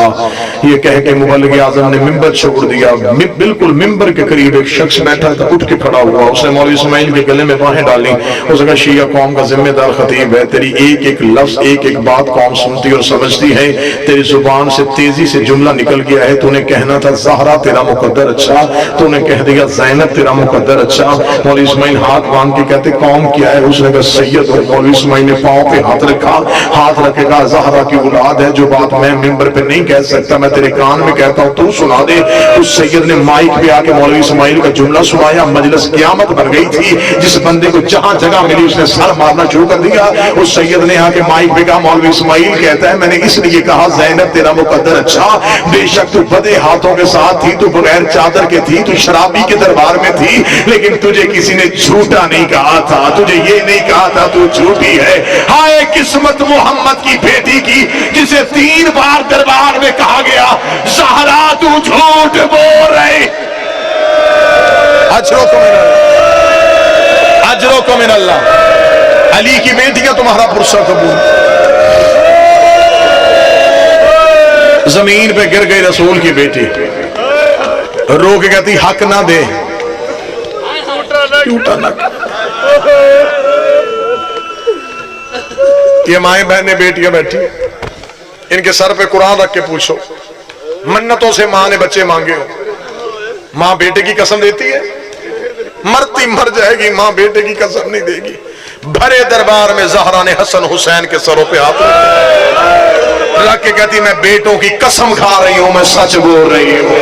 ये कह के मुबल्लिग आज़म ने मिंबर छोड़ दिया। बिल्कुल मिंबर के करीब एक शख्स बैठा था, उठ के खड़ा हुआ, उसने मौला इस्माइल के गले में बाहें डाली। उसने कहा, शिया कौम का जिम्मेदार खतीब है, तेरी एक एक लफ्ज, एक एक बात कौम सुनती और समझती है, तेरी जुबान से तेजी से जुमला निकल गया है। तूने कहना था ज़हरा तेरा मुकद्दर अच्छा, तूने कह दिया ज़ैनब तेरा मुकद्दर अच्छा। मौलवी इस्माइल हाथ बांध के कहते, कौम क्या है? उसने कहा सैयद हो। मौलवी इस्माइल ने पांव पे हाथ रखा, हाथ रखेगा, ज़हरा की औलाद है, जो बात मैं मिंबर पे नहीं कह सकता मैं तेरे कान में कहता हूँ, तू सुना दे। उस सैयद ने माइक पे आके मौलवी इस्माइल का जुमला सुनाया। मजलिस क़यामत बन गई थी। जिस बंदे को जहां जगह मिली उसने सर मारना शुरू कर दिया। उस सैयद ने आके माइक पे कहा, मौलवी इस्माइल कहता है, मैंने इसलिए कहा ज़ैनब तेरा मुकद्दर अच्छा, बेशक तू बदे हाथों के साथ थी, तू बगैर चादर के थी, तू शराबी के दरबार में थी, लेकिन तुझे किसी ने झूठा नहीं कहा था, तुझे ये नहीं कहा था तू झूठी है। हाय किस्मत मोहम्मद की बेटी की, जिसे 3 बार दरबार में कहा गया, ज़हरा तू झूठ बोल रही। अजरो को मिन अल्लाह। अली की बेटियां तुम्हारा पुरसा कबूल। जमीन पे गिर गई रसूल की बेटी, रो के कहती, हक ना दे, टूटा ना। ये माएं बहनें बेटियां बैठी, इनके सर पे कुरान रख के पूछो, मन्नतों से मां ने बच्चे मांगे हो, मां बेटे की कसम देती है? मरती मर जाएगी, मां बेटे की कसम नहीं देगी। भरे दरबार में ज़हरा ने हसन हुसैन के सरों पे हाथ रख के कहती मैं बेटों की कसम खा रही हूं, मैं सच बोल रही हूं।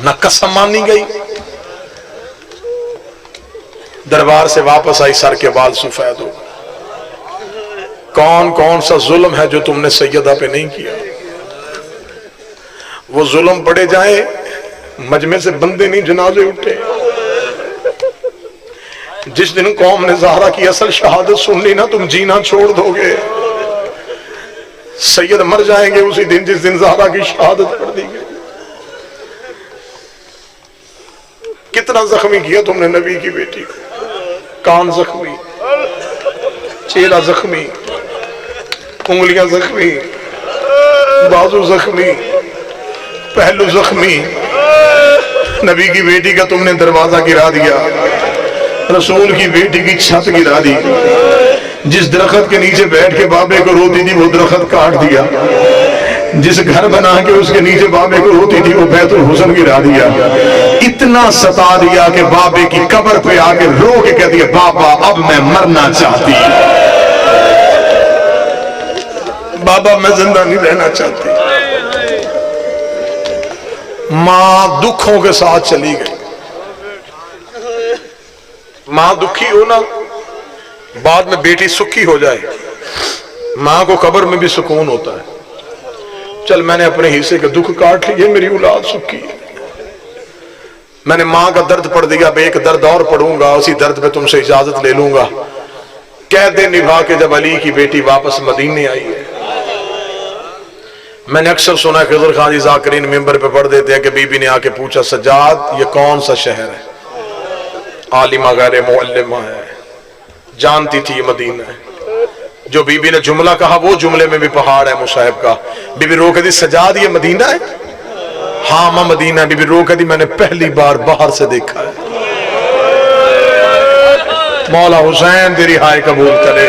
ना कसम मानी गई, दरबार से वापस आई, सर के बाल सफेद हो। कौन कौन सा जुल्म है जो तुमने सैयदा पे नहीं किया? वो जुल्म पड़े जाए, मजमे से बंदे नहीं जनाजे उठे। जिस दिन कौम ने ज़हरा की असल शहादत सुन ली ना, तुम जीना छोड़ दोगे। सैयद मर जाएंगे उसी दिन जिस दिन ज़हरा की शहादत पढ़ दी गई। कितना जख्मी किया तुमने नबी की बेटी को? कान जख्मी, चेहरा जख्मी, उंगलियां जख्मी, बाजू जख्मी, पहलू जख्मी। नबी की बेटी का तुमने दरवाजा गिरा दिया, रसूल की बेटी की छत गिरा दी। जिस दरख्त के नीचे बैठ के बाबे को रोती थी वो दरख्त काट दिया। जिस घर बना के उसके नीचे बाबे को रोती थी वो बैतुल हुस्न गिरा दिया। इतना सता दिया कि बाबे की कब्र पे आके रो के कह दिया बाबा अब मैं मरना चाहती, बाबा मैं जिंदा नहीं रहना चाहती। मां दुखों के साथ चली गई। मां दुखी हो ना, बाद में बेटी सुखी हो जाए, मां को कब्र में भी सुकून होता है। चल मैंने अपने हिस्से के दुख काट लिए, मेरी औलाद सुखी है। मैंने मां का दर्द पढ़ दिया, अब एक दर्द और पढ़ूंगा, उसी दर्द पे तुमसे इजाजत ले लूंगा। कैदे निभा के जब अली की बेटी वापस मदीने आई है, मैंने अक्सर सुना खिज़र खान जी ज़ाकिरीन मिंबर पे पढ़ देते हैं कि बीबी ने आके पूछा सज्जाद ये कौन सा शहर है? आलिमा गैर मुअल्लिमा है, जानती थी ये मदीना है। जो बीबी ने जुमला कहा वो जुमले में भी पहाड़ है मुसाहिब का। बीबी रो के दी सजाद ये मदीना है? हाँ मां मदीना है। बीबी रो के दी मैंने पहली बार बाहर से देखा है। मौला हुसैन तेरी हाय कबूल करे।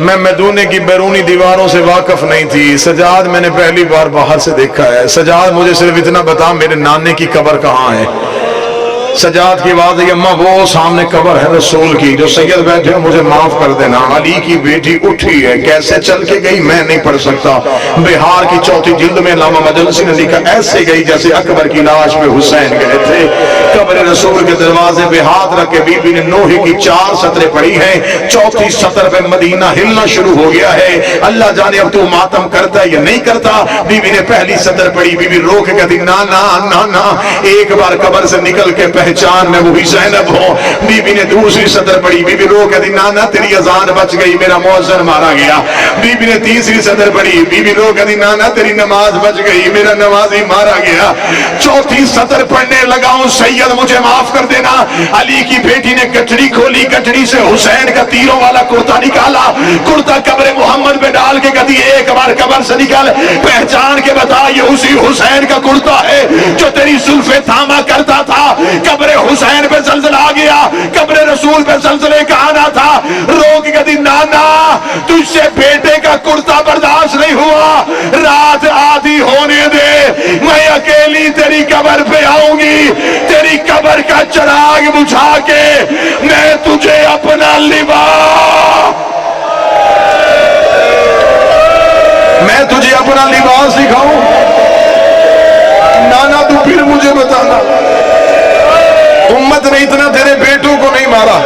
मैं मदीने की बैरूनी दीवारों से वाकिफ नहीं थी, सजाद मैंने पहली बार बाहर से देखा है। सजाद मुझे सिर्फ इतना बता मेरे नाने की कब्र कहाँ है? सजाद की बात है अम्मा वो सामने कब्र है रसूल की, जो सैयद बैठे मुझे माफ कर देना। अली की बेटी उठी है, कैसे चल के गई मैं नहीं पढ़ सकता। बिहार की चौथी जिल्द में अल्लामा मजलसी ने लिखा ऐसे गई जैसे अकबर की लाश में हुसैन गए थे। कब्र रसूल के दरवाजे पे हाथ रख के बीबी ने नोहे की 4 सतरें पढ़ी हैं। चौथी सतर पे मदीना हिलना शुरू हो गया है। अल्लाह जाने अब तू मातम करता है या नहीं करता। बीबी ने पहली सतर पढ़ी, बीबी रो के कहती ना ना ना ना, एक बार कब्र से निकल के पहचान में वही ज़ैनब हो। बीबी ने दूसरी सदर पढ़ी, बीबी रो कहती नाना तेरी अजान बच गई, मेरा मौज़न मारा गया। बीबी ने तीसरी सदर पढ़ी, बीबी रो कहती नाना तेरी नमाज बच गई, मेरा नमाजी मारा गया। चौथी सदर पढ़ने लगा हूं सैयद मुझे माफ कर देना। अली की बेटी ने गठड़ी खोली, गठड़ी से हुसैन का तीरों वाला कुर्ता निकाला, कुर्ता कब्र मोहम्मद में डाल के कहती एक बार कब्र से निकल पहचान के बता ये उसी हुसैन का कुर्ता है जो तेरी जुल्फे थामा करता था। कब्र हुसैन पे जल्जला आ गया, कब्र रसूल पे जल्जले का आना था। रो के कहती नाना तुझसे बेटे का कुर्ता बर्दाश्त नहीं हुआ, रात आधी होने दे, मैं अकेली तेरी कब्र पे आऊंगी, तेरी कब्र का चिराग बुझा के मैं तुझे अपना मैं तुझे अपना लिबास दिखाऊं। नाना तू फिर मुझे बताना, उम्मत ने इतना तेरे बेटों को नहीं मारा।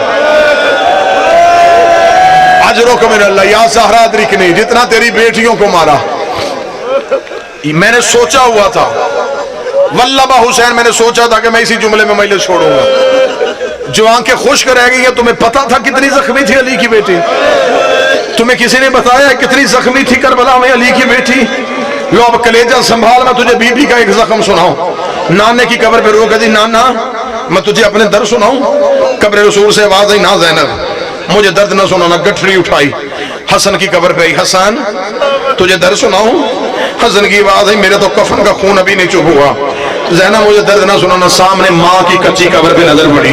अजरों को मेरा अल्लाह या सहरा अदरिकनी, जितना तेरी बेटियों को मारा। मैंने सोचा हुआ था वल्लभा हुसैन, मैंने सोचा था कि मैं इसी जुमले में मैले छोड़ूंगा। जो आंखें खुश्क रह गई है, तुम्हें पता था कितनी जख्मी थी अली की बेटी? तुम्हें किसी ने बताया कितनी जख्मी थी करबला में अली की बेटी? लो अब कलेजा संभाल, मैं तुझे बीबी का एक जख्म सुनाऊं। नाने की कब्र पे रो कहती नाना मैं तुझे अपने दर्द सुनाऊं। कब्र रसूल से आवाज आई ना ज़ैनब मुझे दर्द ना सुनाना। गठरी उठाई, हसन की कब्र पे आई, हसन तुझे दर्द सुनाऊं। हसन की आवाज आई मेरे तो कफन का खून अभी नहीं चुप हुआ। जैना मुझे दर्द ना सुनाना, सामने माँ की कच्ची कब्र पे नजर पड़ी,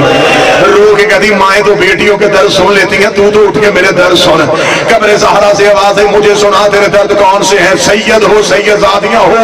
रो के कहती माएँ तो बेटियों के दर्द सुन लेती हैं, तू तो उठ के मेरे दर्द सुन। कब्र ज़हरा से आवाज है, मुझे सुना तेरे दर्द कौन से हैं, सैयद हो सैयदादियां हो,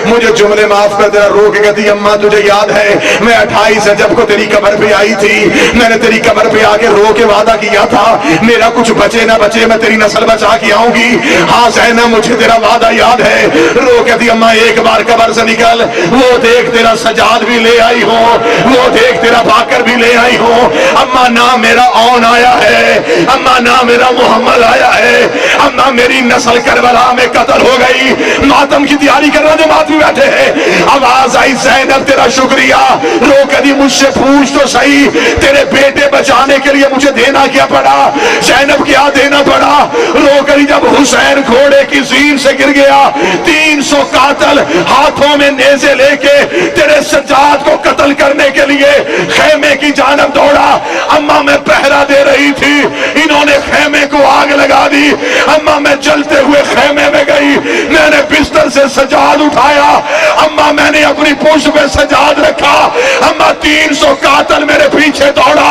मुझे जुमले माफ कर देना। रो के कहती अम्मा तुझे याद है मैं 28 रजब को तेरी कब्र पे आई थी, मैंने तेरी कब्र पे आके रो के वादा किया था मेरा कुछ बचे ना बचे मैं तेरी नस्ल बचा के आऊंगी। हाँ ज़ैनब मुझे तेरा वादा याद है। रो कहती अम्मा एक बार कब्र से निकल, वो देख तेरा सजाद भी ले आई हो, वो देख तेरा बाकर भी ले आई हो। अम्मा ना मेरा औन आया है, अम्मा ना मेरा मोहम्मद आया है, अम्मा मेरी नस्ल करबला में कत्ल हो गई। मातम की तैयारी करना जो मातमी बैठे हैं, आवाज आई ज़ैनब तेरा शुक्रिया। रो कहती मुझसे पूछ तो सही तेरे बेटे बचाने के लिए मुझे देना क्या पड़ा। ज़ैनब क्या देना पड़ा। रो कहती जब हुसैन घोड़े की ज़ीन से गिर गया, 300 कातल हाथों में नेज़े लेके तेरे सज्जाद को कत्ल करने के लिए खेमे की जानब दौड़ा। अम्मा मैं पहरा दे रही थी, इन्होंने खेमे को आग लगा दी। अम्मा मैं जलते हुए खेमे में गई, मैंने बिस्तर से सजाद उठाया, अम्मा मैंने अपनी पुष्ट पे सजाद रखा। अम्मा 300 कातल मेरे पीछे दौड़ा,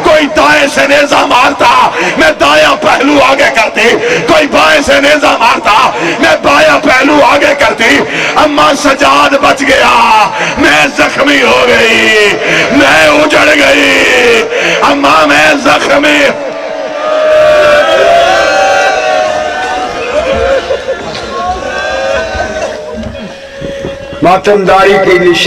कोई दाएं से नेजा मारता मैं दायां पहलू आगे करती, कोई बाएं से नेजा मारता मैं बायां पहलू आगे करती। अम्मा सजाद बच गया, मैं जख्मी हो गई, मैं उजड़ गई। अम्मा मैं जख्मी। मातमदारी की निशानी